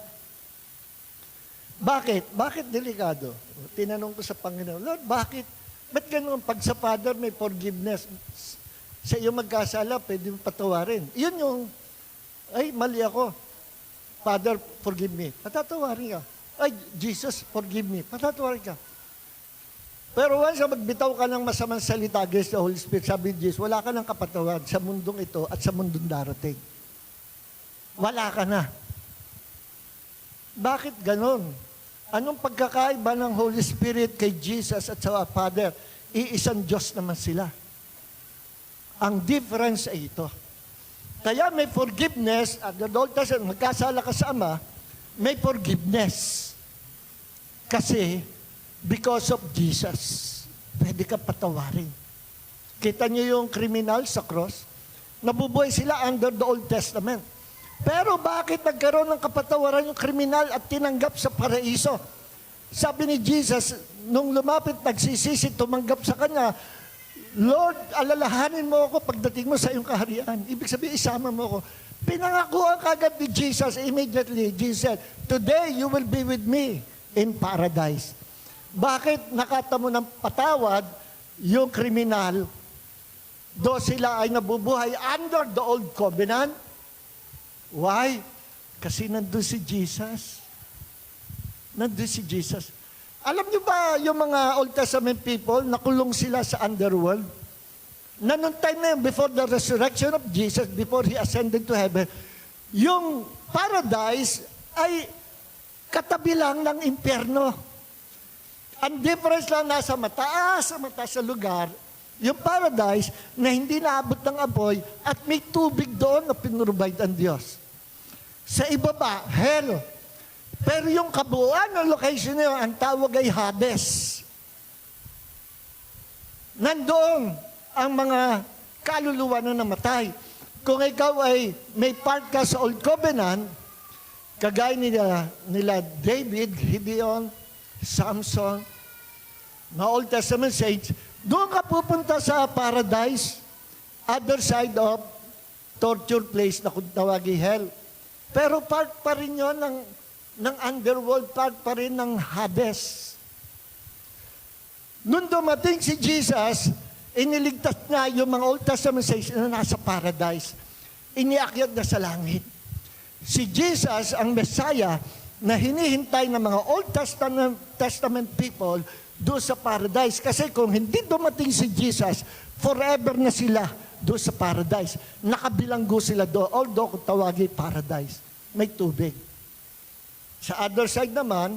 Bakit? Bakit delikado? Tinanong ko sa Panginoon, Lord, bakit? Ba't ganun? Pag sa Father may forgiveness, sa iyo magkasala, pwede mo patawarin. Yun yung, ay, mali ako. Father, forgive me. Patatawarin ka. Ay, Jesus, forgive me. Patatawarin ka. Pero once magbitaw ka ng masamang salita against the Holy Spirit, sabi ni Jesus, wala ka ng kapatawad sa mundong ito at sa mundong darating. Wala ka na. Bakit ganon? Anong pagkakaiba ng Holy Spirit kay Jesus at sa Father? Iisang Diyos naman sila. Ang difference ay ito. Kaya may forgiveness, at the Old Testament, magkasala ka sa Ama, may forgiveness. Kasi, because of Jesus, pwede ka patawarin. Kita niyo yung kriminal sa cross? Nabubuhay sila under the Old Testament. Pero bakit nagkaroon ng kapatawaran yung kriminal at tinanggap sa paraiso? Sabi ni Jesus, nung lumapit, nagsisisi, tumanggap sa Kanya, Lord, alalahanin mo ako pagdating mo sa iyong kaharian. Ibig sabihin, isama mo ako. Pinangakuan kagad ni Jesus immediately. Jesus said, today you will be with me in paradise. Bakit nakatamo ng patawad yung kriminal? Do sila ay nabubuhay under the old covenant? Why? Kasi nandun si Jesus. Nandun si Jesus. Alam niyo ba yung mga Old Testament people, nakulong sila sa underworld? Na nung time na yun, before the resurrection of Jesus, before He ascended to heaven, yung paradise ay katabi lang ng impyerno. Ang difference lang nasa mataas sa lugar, yung paradise na hindi naabot ng apoy at may tubig doon na pinrovide ang Diyos. Sa ibaba, hell. Pero yung kabuuan ng location na yun, ang tawag ay Hades. Nandoon ang mga kaluluwa na namatay. Kung ikaw ay may part ka sa Old Covenant, kagaya nila David, Gideon, Samson, mga Old Testament saints, doon ka pupunta sa paradise, other side of torture place na kung tawagin hell. Pero part pa rin yun ng underworld, part pa rin ng Hades. Nung dumating si Jesus, iniligtas na yung mga Old Testament saints na nasa paradise. Iniakyat na sa langit. Si Jesus, ang Messiah, na hinihintay ng mga Old Testament people doon sa paradise. Kasi kung hindi dumating si Jesus, forever na sila doon sa paradise. Nakabilanggo sila doon, although kung tawagin paradise, may tubig. Sa other side naman,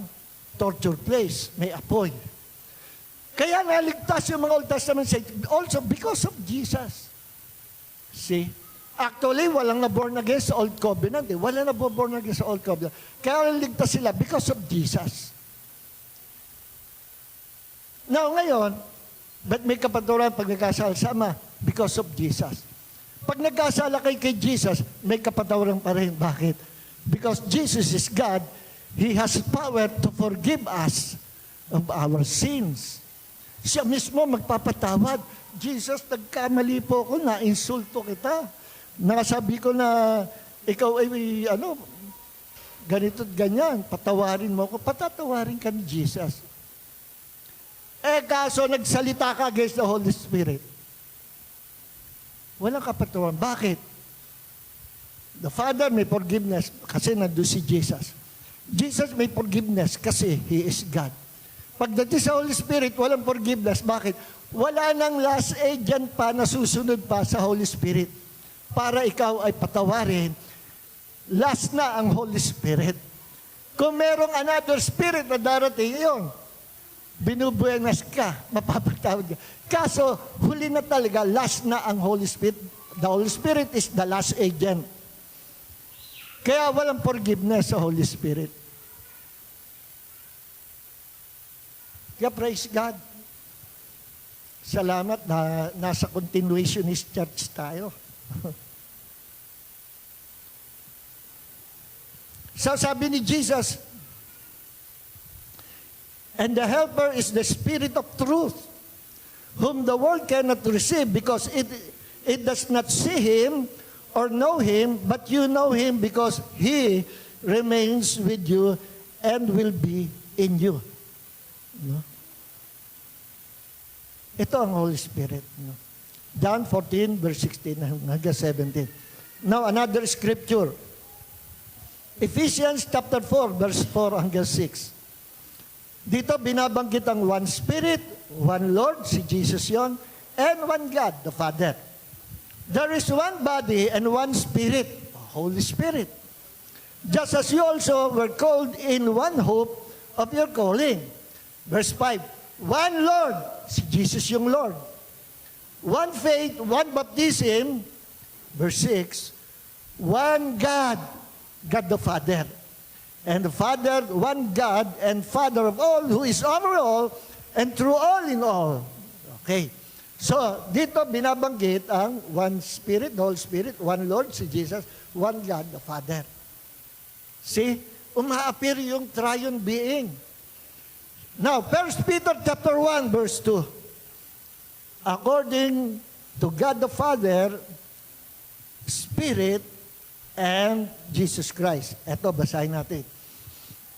torture place, may apoy. Kaya naligtas yung mga Old Testament saints also because of Jesus. See? Actually, walang na-born again sa Old Covenant. Walang na-born again sa Old Covenant. Kaya naligtas sila because of Jesus. Now, ngayon, ba't may kapaturan pag nagkasala sa Ama? Because of Jesus. Pag nagkasala kay Jesus, may kapatawaran pa rin. Bakit? Because Jesus is God, He has power to forgive us of our sins. Siya mismo magpapatawad. Jesus, nagkamali po ako, na-insulto kita. Nakasabi ko na ikaw ay ganito't ganyan, patawarin mo ako. Patatawarin ka ni Jesus. Kaso nagsalita ka against the Holy Spirit. Walang kapatawaran. Bakit? The Father may forgiveness kasi nandun si Jesus. Jesus may forgiveness kasi He is God. Pagdating sa Holy Spirit, walang forgiveness. Bakit? Wala nang last agent pa na susunod pa sa Holy Spirit para ikaw ay patawarin. Last na ang Holy Spirit. Kung merong another spirit na darating, yun, binubuenas ka, mapapatawad ka. Kaso, huli na talaga, last na ang Holy Spirit. The Holy Spirit is the last agent. Kaya walang forgiveness sa Holy Spirit. Kaya praise God. Salamat na nasa continuationist church tayo. sabi ni Jesus, and the helper is the Spirit of truth, whom the world cannot receive because it does not see him or know him, but you know him because he remains with you and will be in you. No? Ito ang Holy Spirit. No? John 14, verse 16 hanggang 17. Now, another scripture. Ephesians chapter 4, verse 4 hanggang 6. Dito binabanggit ang one Spirit, one Lord, si Jesus yon, and one God, the Father. There is one body and one Spirit, the Holy Spirit. Just as you also were called in one hope of your calling. Verse 5, one Lord, si Jesus yung Lord. One faith, one baptism. Verse 6, one God, God the Father. And the Father, one God and Father of all, who is over all and through all in all. Okay. So, dito binabanggit ang one Spirit, the Holy Spirit, one Lord, si Jesus, one God, the Father. See? Uma-appear yung triune being. Now, 1 Peter chapter 1, verse 2. According to God the Father, Spirit, and Jesus Christ. Ito, basahin natin.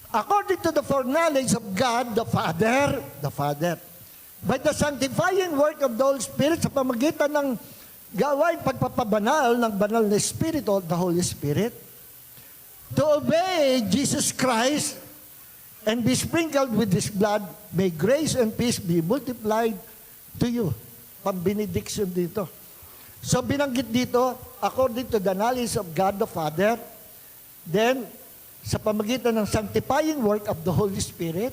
According to the foreknowledge of God the Father, by the sanctifying work of the Holy Spirit, sa pamagitan ng gawain pagpapabanal ng banal na Espiritu, the Holy Spirit, to obey Jesus Christ and be sprinkled with His blood, may grace and peace be multiplied to you. Pambenediction dito. So binanggit dito, according to the knowledge of God the Father, then sa pamagitan ng sanctifying work of the Holy Spirit,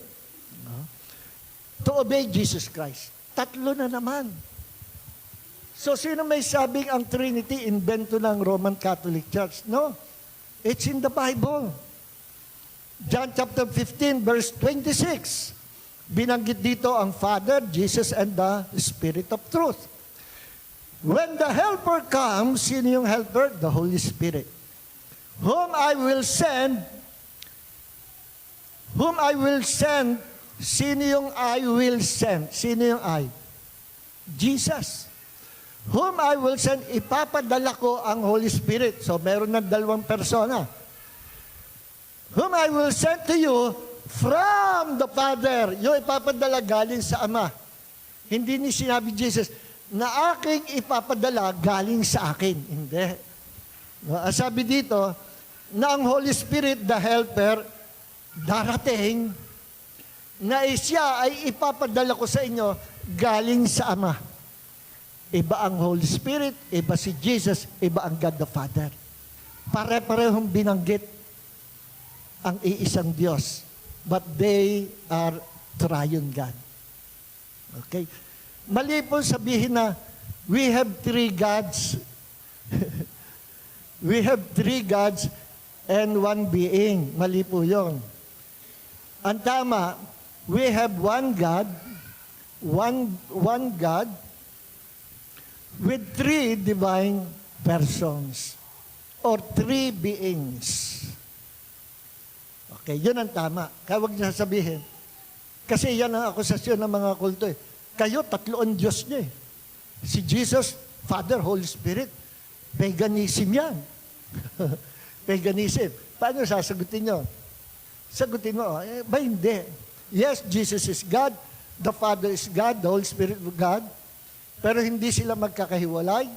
to obey Jesus Christ. Tatlo na naman. So, sino may sabing ang Trinity, invento ng Roman Catholic Church? No. It's in the Bible. John chapter 15, verse 26. Binanggit dito ang Father, Jesus, and the Spirit of Truth. When the Helper comes, sino yung Helper? The Holy Spirit. Whom I will send, sino yung I will send? Sino yung I? Jesus. Whom I will send, ipapadala ko ang Holy Spirit. So, meron ng dalawang persona. Whom I will send to you from the Father. Yung ipapadala galing sa Ama. Hindi ni sinabi Jesus, na aking ipapadala galing sa akin. Hindi. Sabi dito, na ang Holy Spirit, the Helper, darating, na siya ay ipapadala ko sa inyo galing sa Ama. Iba ang Holy Spirit, iba si Jesus, iba ang God the Father. Pare-parehong binanggit ang iisang Diyos. But they are triune God. Okay? Mali po sabihin na we have three gods. We have three gods and one being. Mali po yun. Ang tama, we have one God, one God with three divine persons or three beings. Okay, yun ang tama. Kaya huwag niya sabihin. Kasi yan ang akusasyon ng mga kulto eh. Kayo, tatlo ang Diyos niyo eh. Si Jesus, Father, Holy Spirit. Paganism yan. Paganism. Paano sasagutin nyo? Sagutin mo, ba hindi? Yes, Jesus is God. The Father is God. The Holy Spirit is God. Pero hindi sila magkakahiwalay.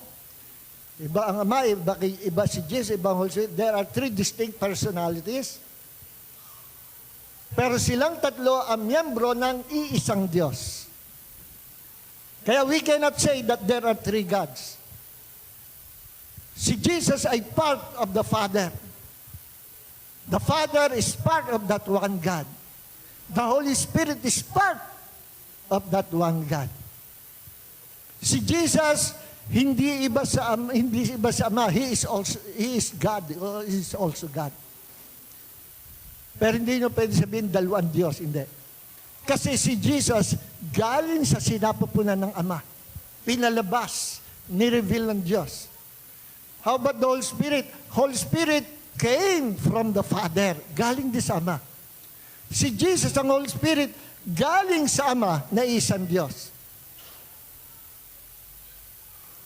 Iba ang Ama, iba si Jesus, iba ang Holy Spirit. There are three distinct personalities. Pero silang tatlo ang miyembro ng iisang Diyos. Kaya we cannot say that there are three gods. Si Jesus ay part of the Father. The Father is part of that one God. The Holy Spirit is part of that one God. Si Jesus hindi iba sa Ama. He is God. He is also God. Pero hindi nyo pwede sabihin dalawang Diyos. Hindi. Kasi si Jesus galing sa sinapupunan ng Ama. Pinalabas, nireveal ng Diyos. How about the Holy Spirit? Holy Spirit, came from the Father. Galing din sa Ama. Si Jesus, ang Holy Spirit, galing sa Ama na isang Diyos.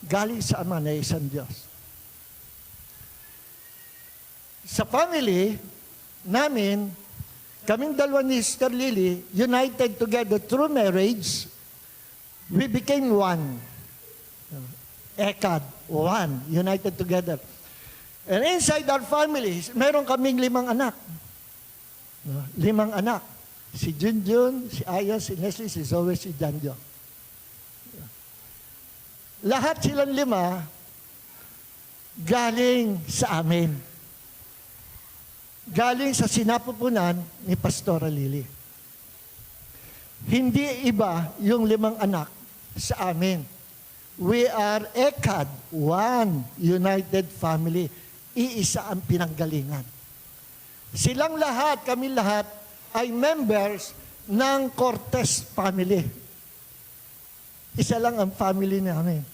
Galing sa Ama na isang Diyos. Sa family namin, kaming dalawa ni Sister Lily, united together through marriage, we became one. Ekad, one, united together. And inside our families, meron kaming 5 anak. 5 anak. Si Junjun, si Aya, si Nestle, si Zoe, si Janjo. Lahat silang 5 galing sa amin. Galing sa sinapupunan ni Pastora Lily. Hindi iba yung 5 anak sa amin. We are Ekad, one united family. Iisa ang pinanggalingan. Silang lahat, kami lahat, ay members ng Cortez family. Isa lang ang family namin.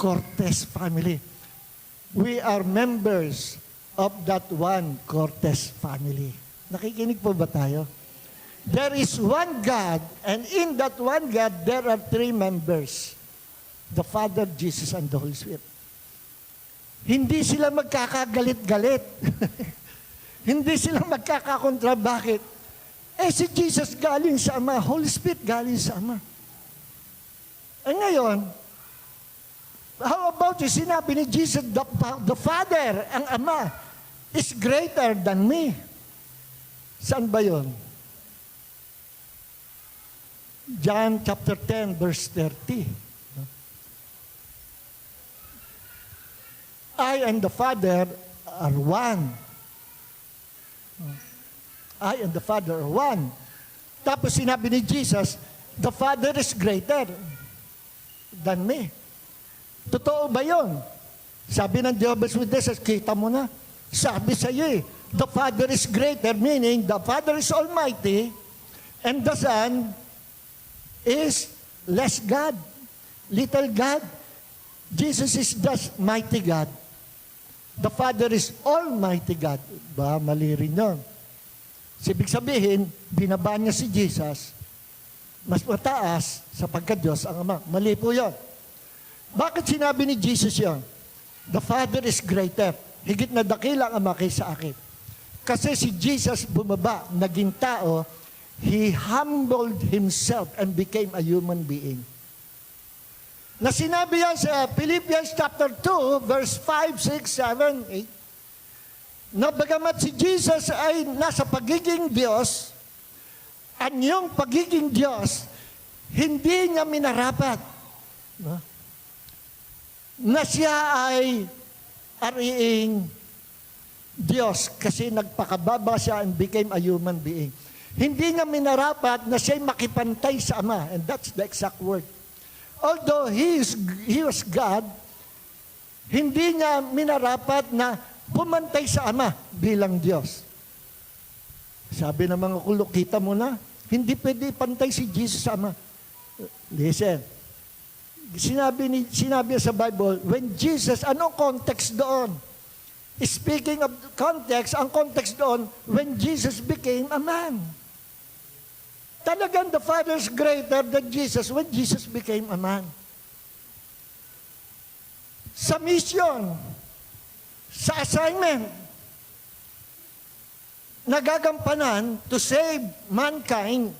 Cortez family. We are members of that one Cortez family. Nakikinig po ba tayo? There is one God, and in that one God, there are 3 members. The Father, Jesus, and the Holy Spirit. Hindi sila magkakagalit-galit. Hindi sila magkakakontra. Bakit? Si Jesus galing sa Ama. Holy Spirit galing sa Ama. Ngayon, how about yung sinabi ni Jesus, the Father, ang Ama, is greater than me. Saan ba yun? John chapter 10, verse 30. I and the Father are one. I and the Father are one. Tapos sinabi ni Jesus, the Father is greater than me. Totoo ba yun? Sabi ng Jehovah's Witnesses, kita mo na. Sabi sa iyo the Father is greater, meaning the Father is Almighty, and the Son is less God, little God. Jesus is just mighty God. The Father is Almighty God. Ba, mali rin yun. Ibig sabihin, binaba niya si Jesus, mas mataas sa pagka-Diyos ang Ama. Mali po yun. Bakit sinabi ni Jesus yun? The Father is greater. Higit na dakila ang Ama kaysa akin. Kasi si Jesus bumaba, naging tao, He humbled Himself and became a human being. Na sinabi yan sa Philippians chapter 2, verse 5, 6, 7, 8, na bagamat si Jesus ay nasa pagiging Diyos, ang yung pagiging Diyos, hindi niya minarapat na siya ay ariing Diyos kasi nagpakababa siya and became a human being. Hindi niya minarapat na siya'y makipantay sa Ama, and that's the exact word. Although He was God, hindi niya minarapat na pumantay sa Ama bilang Diyos. Sabi ng mga kulok, kita mo na, hindi pwede pantay si Jesus sa Ama. Listen, sinabi sa Bible, when Jesus, anong context doon? Speaking of context, ang context doon, when Jesus became a man. Talagang the Father is greater than Jesus when Jesus became a man. Sa mission, sa assignment, nagagampanan to save mankind,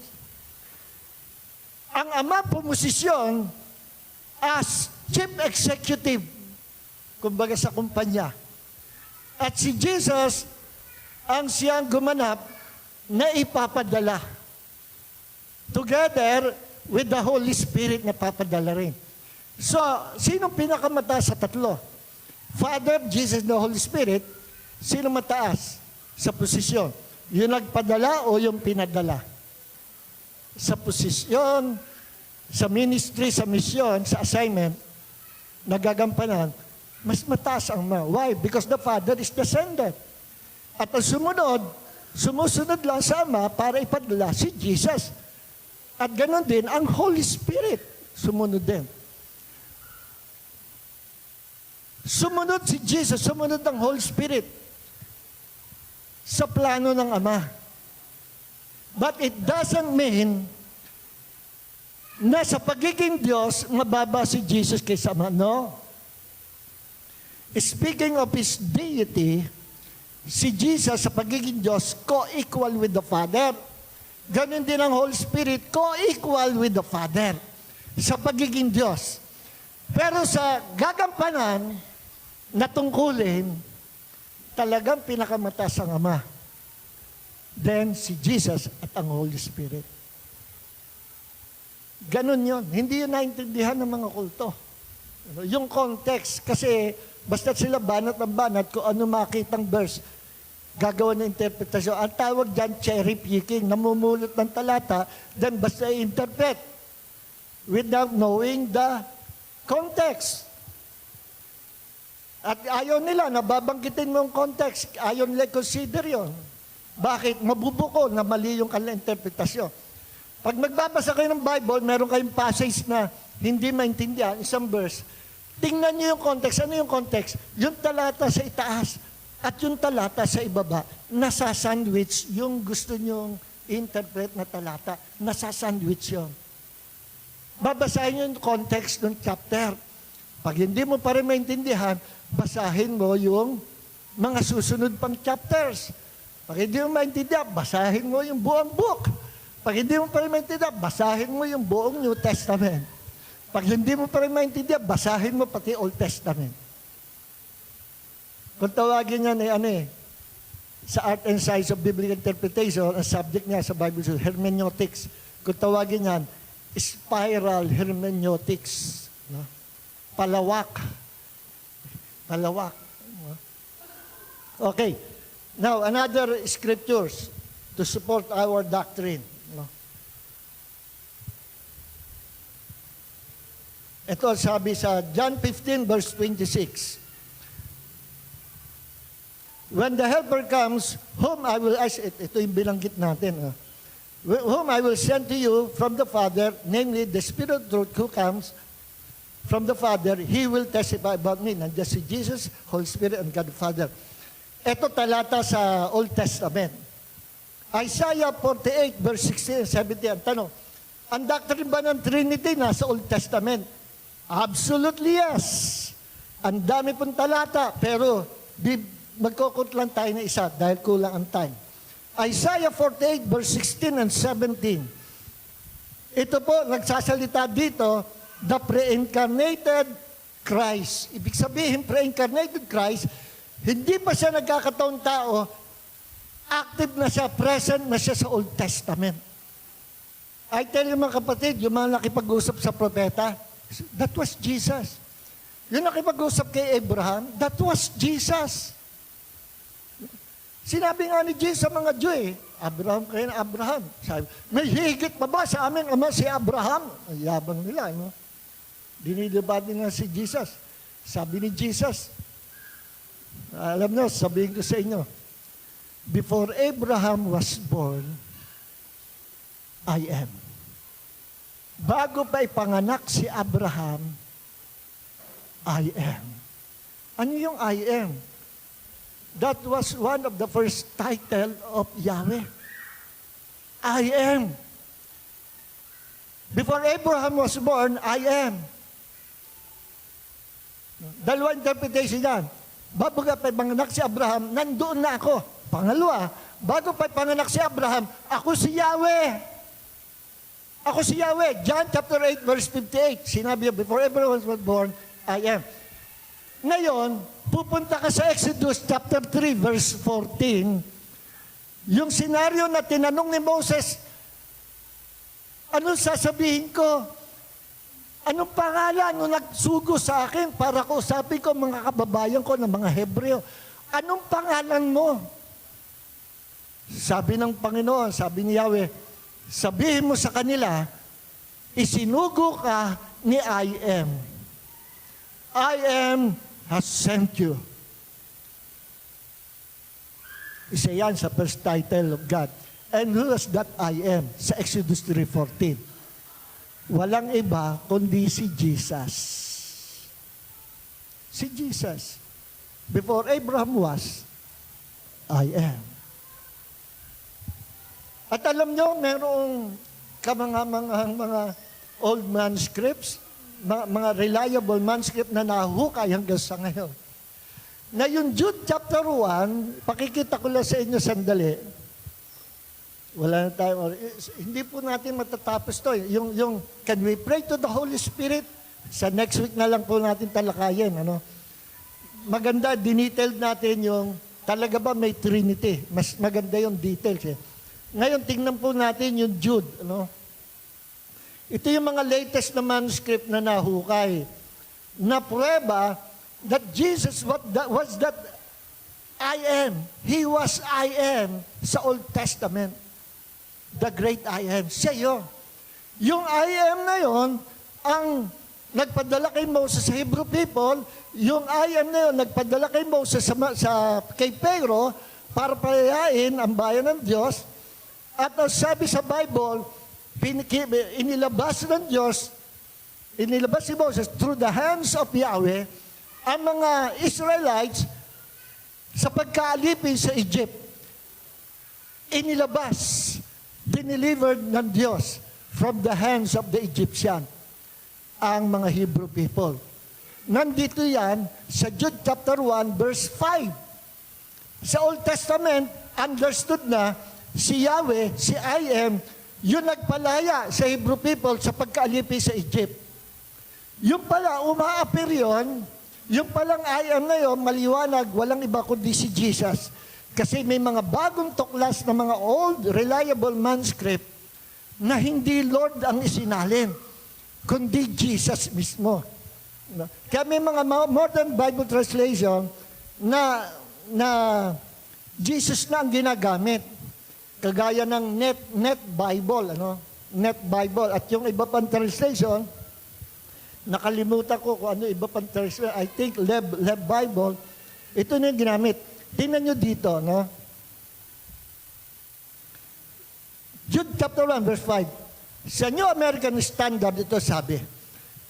ang Ama pumosisyon as chief executive, kumbaga sa kumpanya. At si Jesus, ang siyang gumanap na ipapadala. Together with the Holy Spirit na papadala rin. So, sinong pinakamataas sa tatlo? Father, Jesus, the Holy Spirit, sino mataas sa posisyon? Yung nagpadala o yung pinadala? Sa posisyon, sa ministry, sa misyon, sa assignment, nagagampanan, mas mataas ang Ama. Why? Because the Father is descendant. At ang sumusunod lang sa Ama para ipadala si Jesus. At ganoon din, ang Holy Spirit, sumunod din. Sumunod si Jesus, sumunod ang Holy Spirit. sa plano ng Ama. But it doesn't mean na sa pagiging Diyos, mababa si Jesus kaysa Ama. No. Speaking of His deity, si Jesus sa pagiging Diyos, co-equal with the Father. Ganon din ang Holy Spirit, co-equal with the Father sa pagiging Diyos. Pero sa gagampanan na tungkulin, talagang pinakamataas ang Ama. Then, si Jesus at ang Holy Spirit. Ganon yun. Hindi yun naintindihan ng mga kulto. Yung context, kasi basta sila banat ng banat, kung ano makitang verse, gagawa ng interpretasyon. Ang tawag dyan, cherry picking, namumulot ng talata, then basta i-interpret without knowing the context. At ayaw nila, nababanggitin mo yung context, ayaw nila consider yun. Bakit? Mabubuko na mali yung kanilang interpretasyon. Pag magbabasa kayo ng Bible, meron kayong passage na hindi maintindihan, isang verse, tingnan niyo yung context. Ano yung context? Yung talata sa itaas at yung talata sa ibaba, nasa-sandwich yung gusto nyong interpret na talata. Nasa-sandwich yun. Babasahin yung context ng chapter. Pag hindi mo pa rin maintindihan, basahin mo yung mga susunod pang chapters. Pag hindi mo maintindihan, basahin mo yung buong book. Pag hindi mo pa rin maintindihan, basahin mo yung buong New Testament. Pag hindi mo pa rin maintindihan, basahin mo pati Old Testament. Kung tawagin yan sa Art and Science of Biblical Interpretation, ang subject niya sa Bible, hermeneutics. Kung tawagin yan, spiral hermeneutics. No? Palawak. Palawak. Okay. Now, another scriptures to support our doctrine. No? Ito sabi sa John 15 verse 26. When the Helper comes, whom I will ask, ito yung binanggit natin. Whom I will send to you from the Father, namely the Spirit of truth who comes from the Father, He will testify about me. Nandiyan si Jesus, Holy Spirit, and God the Father. Ito talata sa Old Testament. Isaiah 48 verse 16 and 17. Ang tanong, ang doctrine ba ng Trinity nasa Old Testament? Absolutely yes. Ang dami pong talata, pero magkukot lang tayo na isa dahil kulang ang time. Isaiah 48 verse 16 and 17. Ito po, nagsasalita dito, the pre-incarnated Christ. Ibig sabihin, pre-incarnated Christ, hindi pa siya nagkakataong tao, active na siya, present na siya sa Old Testament. I tell you mga kapatid, yung mga nakipag-usap sa propeta, that was Jesus. Yung nakipag-usap kay Abraham, that was Jesus. Sinabi nga ni Jesus sa mga Diyo Abraham kayo na Abraham. Sabi, may higit pa ba sa aming ama si Abraham? Ang yabang nila, no? Dinidebate nga si Jesus. Sabi ni Jesus, alam nyo, sabihin ko sa inyo, before Abraham was born, I am. Bago pa ipanganak si Abraham, I am. Ano yung I am? That was one of the first title of Yahweh. I am. Before Abraham was born, I am. Dalawa interpretation yan. Bago pa ipanganak si Abraham, nandoon na ako. Pangalawa, bago pa ipanganak si Abraham, ako si Yahweh. Ako si Yahweh. John chapter 8 verse 58. Sinabi niya, before Abraham was born, I am. Ngayon, pupunta ka sa Exodus chapter 3 verse 14. Yung senaryo na tinanong ni Moses, anong sasabihin ko? Anong pangalan nung nagsugo sa akin para kausapin ko mga kababayan ko ng mga Hebreo? Anong pangalan mo? Sabi ng Panginoon, sabi ni Yahweh, sabihin mo sa kanila, isinugo ka ni I am. I am has sent you. Isa yan sa first title of God. And who is that I am? Sa Exodus 3:14. Walang iba kundi si Jesus. Si Jesus. Before Abraham was, I am. At alam nyo, merong mga old manuscripts, mga reliable manuscript na nahukay hanggang sa ngayon. Na yung Jude chapter 1, pakikita ko lang sa inyo sandali. Wala na tayo. Hindi po natin matatapos to. Yung can we pray to the Holy Spirit? Sa next week na lang po natin talakayin. Ano? Maganda, dinetailed natin yung talaga ba may Trinity. Mas maganda yung details. Eh. Ngayon, tingnan po natin yung Jude. Ano? Ito yung mga latest na manuscript na nahukay. Na prueba that Jesus was that I am. He was I am sa Old Testament. The great I am. Siya yun. Yung I am na yun, ang nagpadala kay Moses sa Hebrew people, yung I am na yun, nagpadala kay Moses kay Pedro para palayain ang bayan ng Diyos. At ang sabi sa Bible, inilabas ng Diyos, inilabas si Moses through the hands of Yahweh, ang mga Israelites sa pagkaalipin sa Egypt. Inilabas, dinelivered ng Diyos from the hands of the Egyptian, ang mga Hebrew people. Nandito yan sa Jude chapter 1, verse 5. Sa Old Testament, understood na si Yahweh, si I am, yung nagpalaya sa Hebrew people sa pagkaalipi sa Egypt. Yung pala, umaapir yun, yung palang I am na yun, maliwanag, walang iba kundi si Jesus. Kasi may mga bagong tuklas na mga old, reliable manuscript na hindi Lord ang isinalin, kundi Jesus mismo. Kaya may mga modern Bible translation na Jesus na ang ginagamit. Kagaya ng Net Bible, Net Bible. At yung iba pang translation, nakalimutan ko kung ano iba pang translation. I think Leb Bible. Ito na yung ginamit. Tingnan nyo dito, no? Jude chapter 1, verse 5. Sa New American Standard, ito sabi,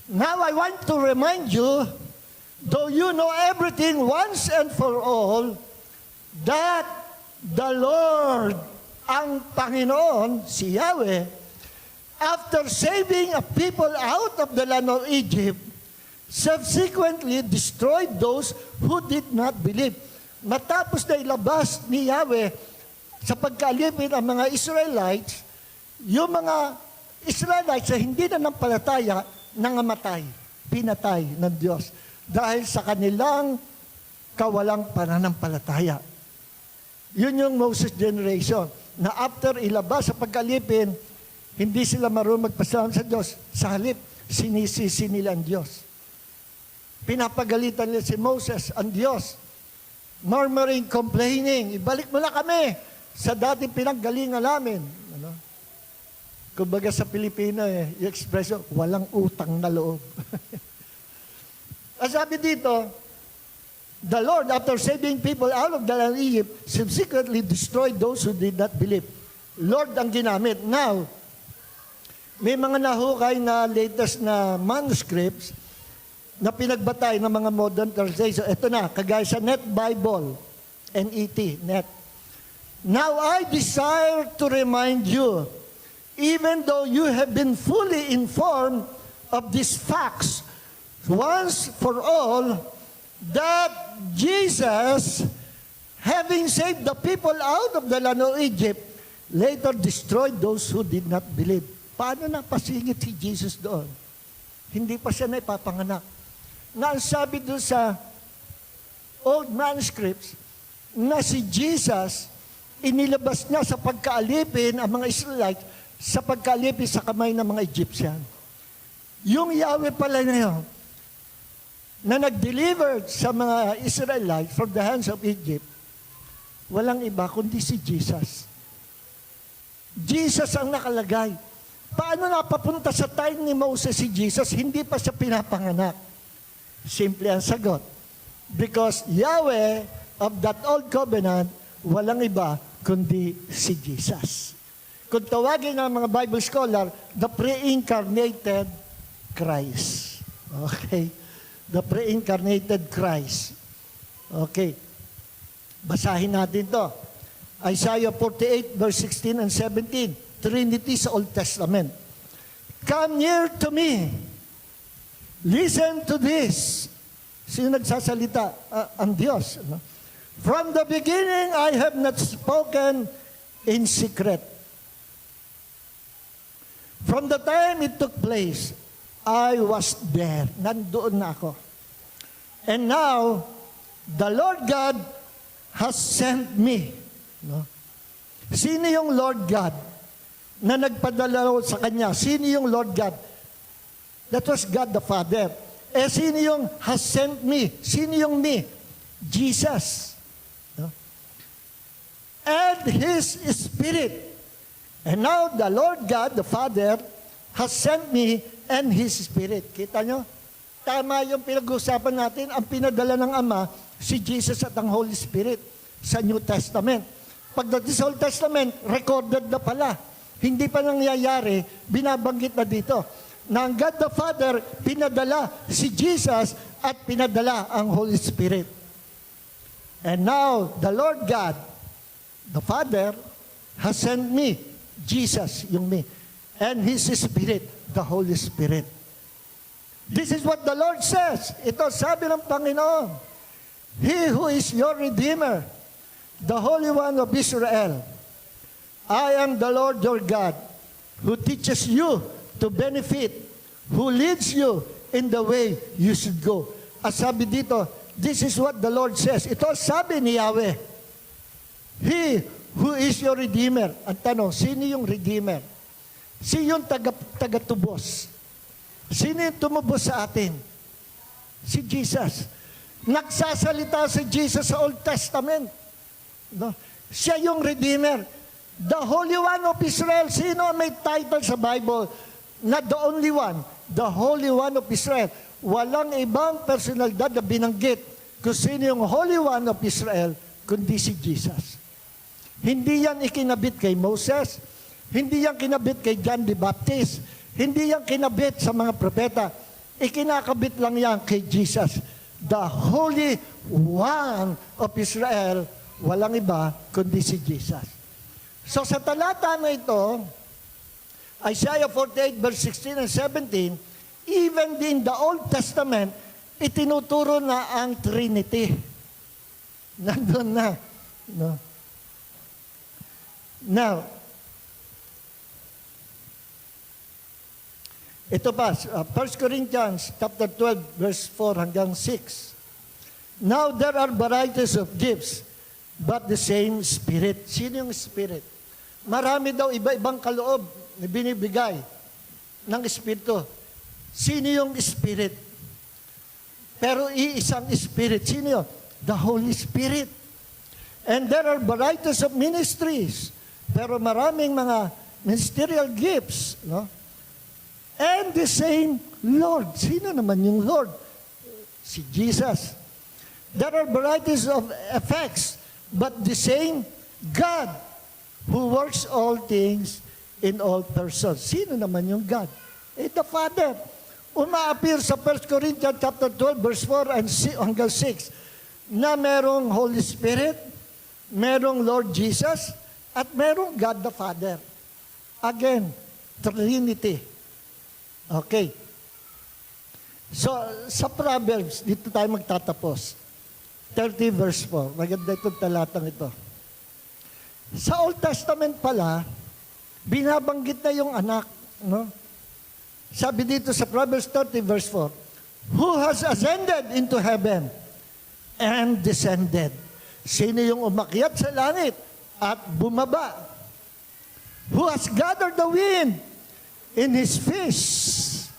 now I want to remind you, though you know everything once and for all, that the Lord, ang Panginoon, si Yahweh, after saving a people out of the land of Egypt, subsequently destroyed those who did not believe. Matapos na ilabas ni Yahweh sa pagkaalipin ang mga Israelites, yung mga Israelites na hindi na nampalataya, nangamatay, pinatay ng Diyos dahil sa kanilang kawalang pananampalataya. Yun yung Moses generation, na after ilabas sa pagkalipin, hindi sila marunong magpasalamat sa Diyos. Sa halip, sinisisi nila ang Diyos. Pinapagalitan nila si Moses, ang Diyos. Murmuring, complaining, ibalik mo na kami sa dating pinanggalingan namin. Ano? Kumbaga sa Pilipino, yung expression, walang utang na loob. Ang sabi dito, the Lord, after saving people out of the land of Egypt, subsequently destroyed those who did not believe. Lord ang ginamit. Now, may mga nahukay na latest na manuscripts na pinagbatay ng mga modern translation. Ito na, kagaya sa Net Bible, NET, Net. Now I desire to remind you, even though you have been fully informed of these facts, once for all, that Jesus, having saved the people out of the land of Egypt, later destroyed those who did not believe. Paano napasingit si Jesus doon? Hindi pa siya na ipapanganak. Na ang sabi doon sa old manuscripts, na si Jesus, inilabas niya sa pagkaalipin ang mga Israelites sa pagkaalipin sa kamay ng mga Egyptian. Yung Yahweh pala na yun, na nag-deliver sa mga Israelites from the hands of Egypt, walang iba kundi si Jesus. Jesus ang nakalagay. Paano napapunta sa time ni Moses si Jesus, hindi pa siya pinapanganak? Simple ang sagot. Because Yahweh of that old covenant, walang iba kundi si Jesus. Kung tawagin ng mga Bible scholar, the pre-incarnated Christ. Okay? The pre-incarnated Christ. Okay. Basahin natin to. Isaiah 48 verse 16 and 17. Trinity sa Old Testament. Come near to me. Listen to this. Sino nagsasalita? Ang Diyos. No? From the beginning, I have not spoken in secret. From the time it took place, I was there. Nandoon na ako. And now, the Lord God has sent me. No? Sino yung Lord God na nagpadala sa Kanya? Sino yung Lord God? That was God the Father. Sino yung has sent me? Sino yung me? Jesus. No? And His Spirit. And now the Lord God, the Father, has sent me and His Spirit. Kita nyo? Tama yung pinag-usapan natin. Ang pinadala ng Ama, si Jesus at ang Holy Spirit sa New Testament. Pagdating sa Old Testament, recorded na pala. Hindi pa nangyayari, binabanggit na dito. Na ang God the Father, pinadala si Jesus at pinadala ang Holy Spirit. And now, the Lord God, the Father, has sent me, Jesus, yung me, and His Spirit, the Holy Spirit. This is what the Lord says. Ito sabi ng Panginoon, He who is your Redeemer, the Holy One of Israel, I am the Lord your God, who teaches you to benefit, who leads you in the way you should go. At sabi dito, this is what the Lord says. Ito sabi ni Yahweh, He who is your Redeemer. Ang tanong, sino yung Redeemer? Sino yung tagatubos? Sino yung tumubos sa atin? Si Jesus. Nagsasalita si Jesus sa Old Testament. No? Siya yung Redeemer. The Holy One of Israel. Sino ang may title sa Bible? Not the only one. The Holy One of Israel. Walang ibang personalidad na binanggit kung sino yung Holy One of Israel, kundi si Jesus. Hindi yan ikinabit kay Moses. Hindi yan kinabit kay John the Baptist. Hindi yan kinabit sa mga propeta. Ikinakabit lang yan kay Jesus. The Holy One of Israel. Walang iba kundi si Jesus. So sa talata na ito, Isaiah 48 verse 16 and 17, even in the Old Testament, itinuturo na ang Trinity. Nandun na. No? Now, ito pa, 1 Corinthians chapter 12 verse 4 hanggang 6. Now there are varieties of gifts, but the same Spirit. Sino yung Spirit? Marami daw iba-ibang kaloob na binibigay ng Espiritu. Sino yung Spirit? Pero iisang Spirit. Sino yun? The Holy Spirit. And there are varieties of ministries. Pero maraming mga ministerial gifts. No? And the same Lord. Sino naman yung Lord? Si Jesus. There are varieties of effects, but the same God who works all things in all persons. Sino naman yung God? The Father. Uma-appear sa 1 Corinthians chapter 12 verse 4 hanggang 6 na merong Holy Spirit, merong Lord Jesus, at merong God the Father. Again, Trinity. Okay. So, sa Proverbs, dito tayo magtatapos. 30 verse 4. Maganda itong talatang ito. Sa Old Testament pala, binabanggit na yung anak. No? Sabi dito sa Proverbs 30 verse 4, Who has ascended into heaven and descended? Sino yung umakyat sa langit at bumaba? Who has gathered the wind in his fist?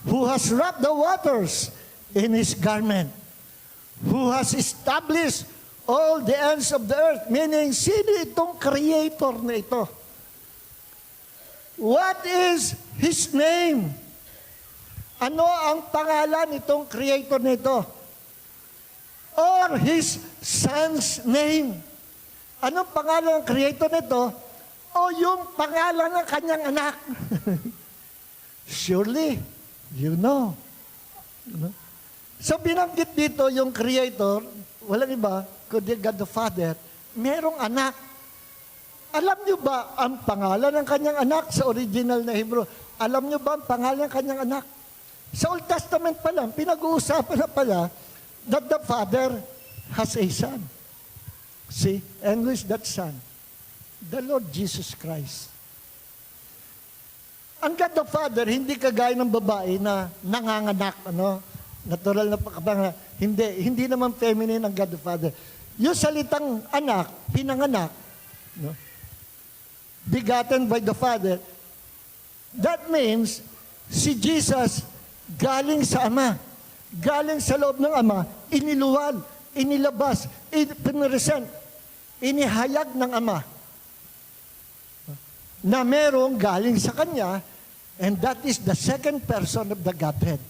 Who has wrapped the waters in his garment? Who has established all the ends of the earth? Meaning, sino itong creator na ito? What is his name? Ano ang pangalan nitong creator na ito? Or his son's name? Anong pangalan ng creator nito? O yung pangalan ng kanyang anak? Surely, you know. So binanggit dito yung creator, walang iba, kundi God the Father, merong anak. Alam niyo ba ang pangalan ng kanyang anak sa original na Hebrew? Alam niyo ba ang pangalan ng kanyang anak? Sa Old Testament pa lang, pinag-uusapan na pala that the Father has a son. See? And who is that son? The Lord Jesus Christ. Ang God the Father, hindi kagaya ng babae na nanganganak, natural na pagkapanganak. Hindi naman feminine ang God the Father. Yung salitang anak, pinanganak, begotten by the Father, that means si Jesus galing sa Ama. Galing sa loob ng Ama, iniluwal, inilabas, pinresent, inihayag ng Ama na merong galing sa Kanya, and that is the second person of the Godhead,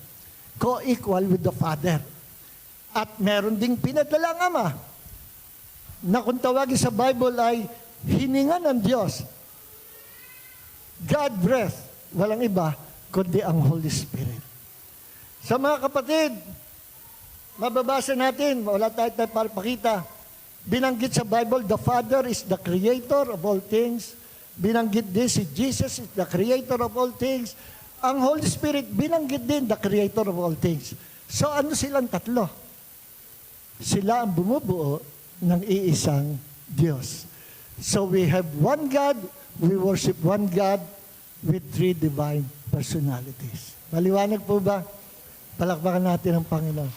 co-equal with the Father. At meron ding pinadala ang Ama, na kung tawagin sa Bible ay hininga ng Diyos. God breath, walang iba, kundi ang Holy Spirit. Sa mga kapatid, mababasa natin, wala tayo para pakita, binanggit sa Bible, the Father is the creator of all things. Binanggit din si Jesus is the creator of all things. Ang Holy Spirit, binanggit din the creator of all things. So ano silang tatlo? Sila ang bumubuo ng iisang Diyos. So we have one God, we worship one God with three divine personalities. Maliwanag po ba? Palakpakan natin ang Panginoon.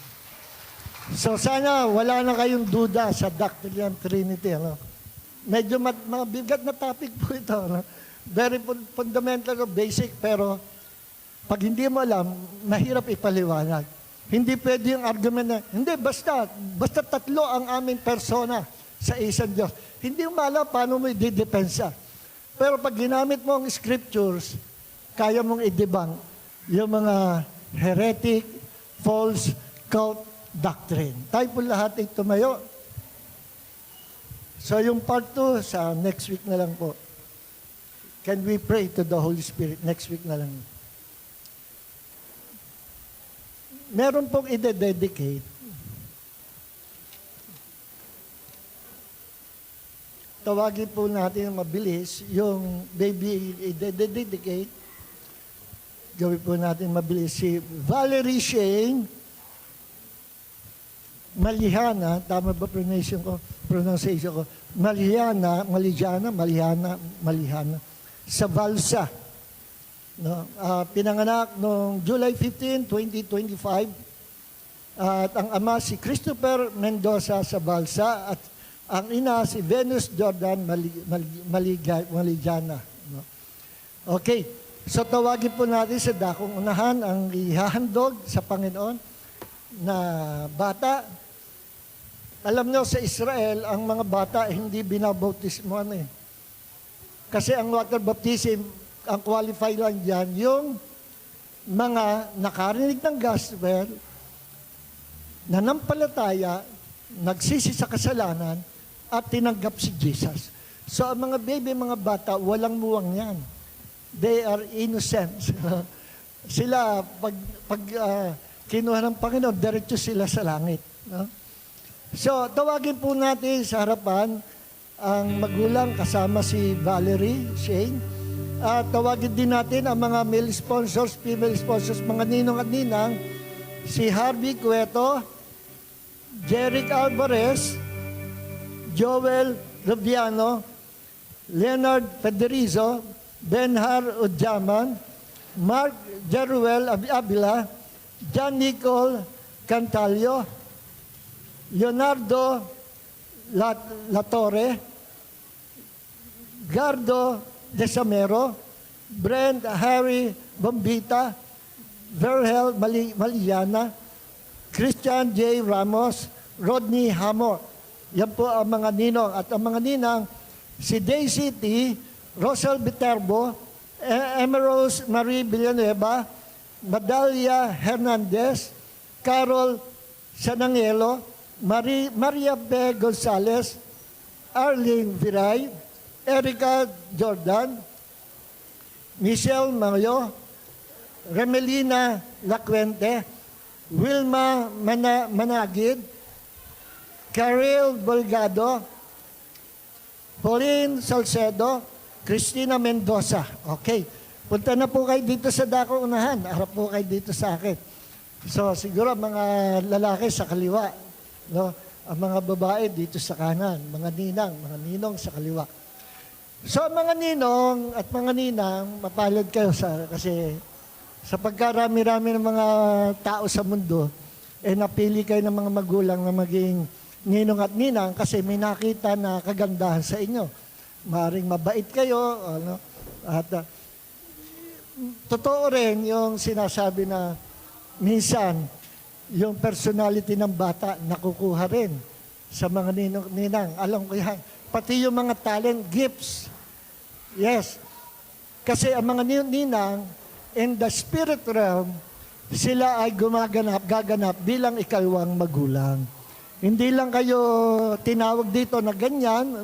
So sana wala na kayong duda sa doctrine ng Trinity. Medyo mabigat na topic po ito. Very fundamental o basic, pero pag hindi mo alam, mahirap ipaliwanag. Hindi pwede yung argument na, hindi, basta tatlo ang aming persona sa isang Diyos. Hindi mo alam paano mo i-depensa. Pero pag ginamit mo ang scriptures, kaya mong i-debunk yung mga heretic, false, cult doctrine. Tayo po lahat ay tumayo. So yung part 2, sa next week na lang po. Can we pray to the Holy Spirit? Next week na lang. Meron pong ide-dedicate. Tawagin po natin mabilis yung baby ide-dedicate. Gawin po natin mabilis si Valerie Shane Malihana, tama ba pronunciation ko? Malihana, sa Valsa. No? Pinanganak noong July 15, 2025. At ang ama si Christopher Mendoza sa Valsa at ang ina si Venus Jordan Maligana. No? Okay, so tawagin po natin sa dakong unahan ang ihahandog sa Panginoon na bata. Alam nyo, sa Israel, ang mga bata hindi binabautismoan eh. Kasi ang water baptism, ang qualify lang dyan, yung mga nakarinig ng gospel, nanampalataya, nagsisi sa kasalanan, at tinanggap si Jesus. So ang mga baby, mga bata, walang muwang yan. They are innocent. Sila, pag kinuha ng Panginoon, diretso sila sa langit. No? So, tawagin po natin sa harapan ang magulang kasama si Valerie Shane. At tawagin din natin ang mga male sponsors, female sponsors, mga ninong at ninang, si Harvey Cueto, Jeric Alvarez, Joel Rubiano, Leonard Federizo, Benhar Udjaman, Mark Jeruel Abila, John Nicole Cantalio, Leonardo Latore, Gardo Desamero, Brent Harry Bombita, Verhel Maliana, Christian J. Ramos, Rodney Hamor. Yan po ang mga ninong. At ang mga ninang, si Daisy T., Rosel Viterbo, Emerose Marie Villanueva, Madalia Hernandez, Carol Sanangelo, Maria B. Gonzalez, Arlene Viray, Erica Jordan, Michelle Mayo, Remelina Lacuente, Wilma Managid, Karel Bolgado, Pauline Salcedo, Cristina Mendoza. Okay. Punta na po kayo dito sa dako unahan. Harap po kayo dito sa akin. So, siguro mga lalaki sa kaliwa. No? Ang mga babae dito sa kanan. Mga ninong sa kaliwa. So, mga ninong at mga ninang, mapalad kayo kasi sa pagkarami-rami ng mga tao sa mundo, napili kayo ng mga magulang na maging ninong at ninang kasi may nakita na kagandahan sa inyo. Maring mabait kayo, at totoo rin yung sinasabi na minsan, yung personality ng bata nakukuha rin sa mga ninang. Alam ko yan. Pati yung mga talent, gifts. Yes. Kasi ang mga ninang, in the spirit realm, sila ay gaganap bilang ikalawang magulang. Hindi lang kayo tinawag dito na ganyan,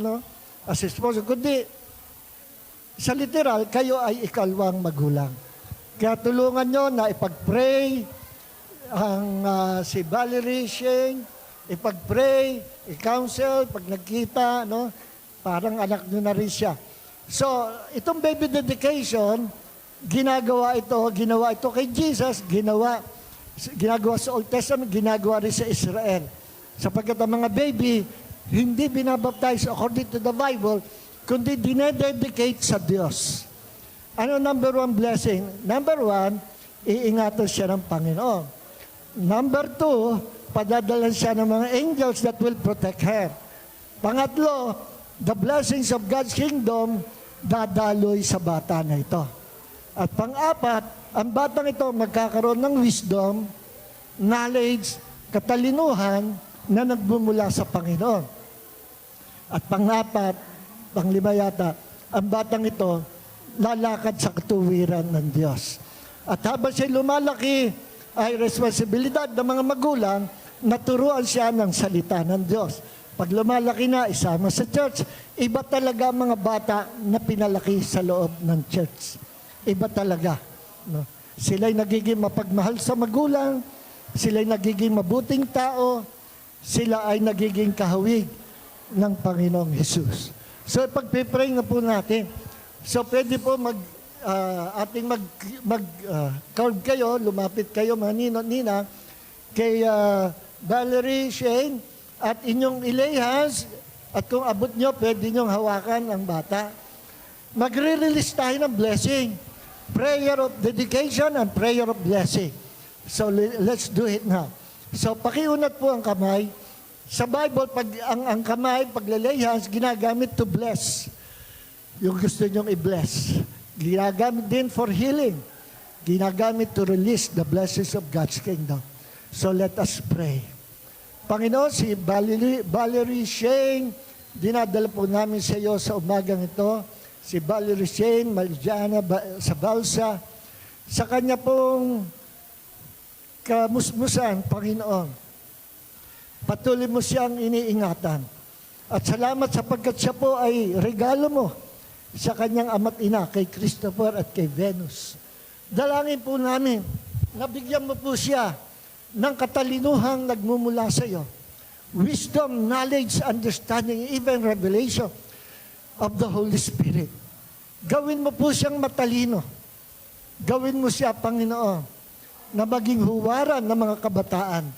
as a sponsor, kundi sa literal, kayo ay ikalawang magulang. Kaya tulungan nyo na ipag-pray ang si Valerie Shane, ipag-pray, i-counsel, pag nagkita, parang anak nyo na rin siya. So, itong baby dedication, ginawa ito kay Jesus, ginagawa sa Old Testament, ginagawa rin sa Israel. Sapagkat ang mga baby, hindi binabaptize according to the Bible, kundi dinededicate sa Diyos. Ano number one blessing? Number one, iingatan siya ng Panginoon. Number two, padadalan siya ng mga angels that will protect her. Pangatlo, the blessings of God's kingdom dadaloy sa bata na ito. At pang-apat, ang batang ito magkakaroon ng wisdom, knowledge, katalinuhan na nagbumula sa Panginoon. At pang-apat, pang-lima yata, ang batang ito lalakad sa katuwiran ng Diyos. At habang siya lumalaki, ay responsibilidad ng mga magulang na turuan siya ng salita ng Diyos. Pag lumalaki na, isama sa church, iba talaga ang mga bata na pinalaki sa loob ng church. Iba talaga. No? Sila'y nagiging mapagmahal sa magulang, sila'y nagiging mabuting tao, sila ay nagiging kahawig ng Panginoong Jesus. So, pagpipray na po natin. So, pwede po card kayo, lumapit kayo, mga ninang, kay Valerie Shane, at inyong ilay hands, at kung abot nyo, pwede nyong hawakan ang bata. Magre-release tayo ng blessing. Prayer of dedication and prayer of blessing. So, let's do it now. So, pakiunat po ang kamay. Sa Bible, pag ang kamay, pag-lay hands, ginagamit to bless. Yung gusto nyong i-bless. Ginagamit din for healing. Ginagamit to release the blessings of God's kingdom. So, let us pray. Panginoon, si Valerie Shane, dinadala po namin sa iyo sa umagang ito. Si Valerie Shane, Maliana sa Balsa, sa kanya pong kamusmusan, Panginoon. Patuloy mo siyang iniingatan. At salamat sapagkat siya po ay regalo mo sa kanyang ama't ina, kay Christopher at kay Venus. Dalangin po namin, nabigyan mo po siya ng katalinuhang nagmumula sa iyo. Wisdom, knowledge, understanding, even revelation of the Holy Spirit. Gawin mo po siyang matalino. Gawin mo siya, Panginoon, na maging huwaran ng mga kabataan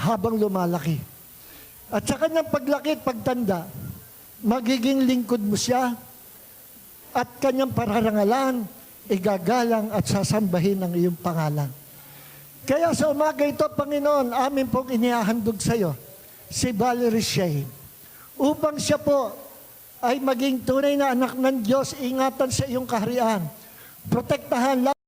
habang lumalaki. At sa kanyang paglaki at pagtanda, magiging lingkod mo siya at kanyang pararangalan, igagalang at sasambahin ang iyong pangalan. Kaya sa umaga ito, Panginoon, amin pong inihahandog sa iyo si Valerie Shane upang siya po ay maging tunay na anak ng Diyos, ingatan sa iyong kaharian, protektahan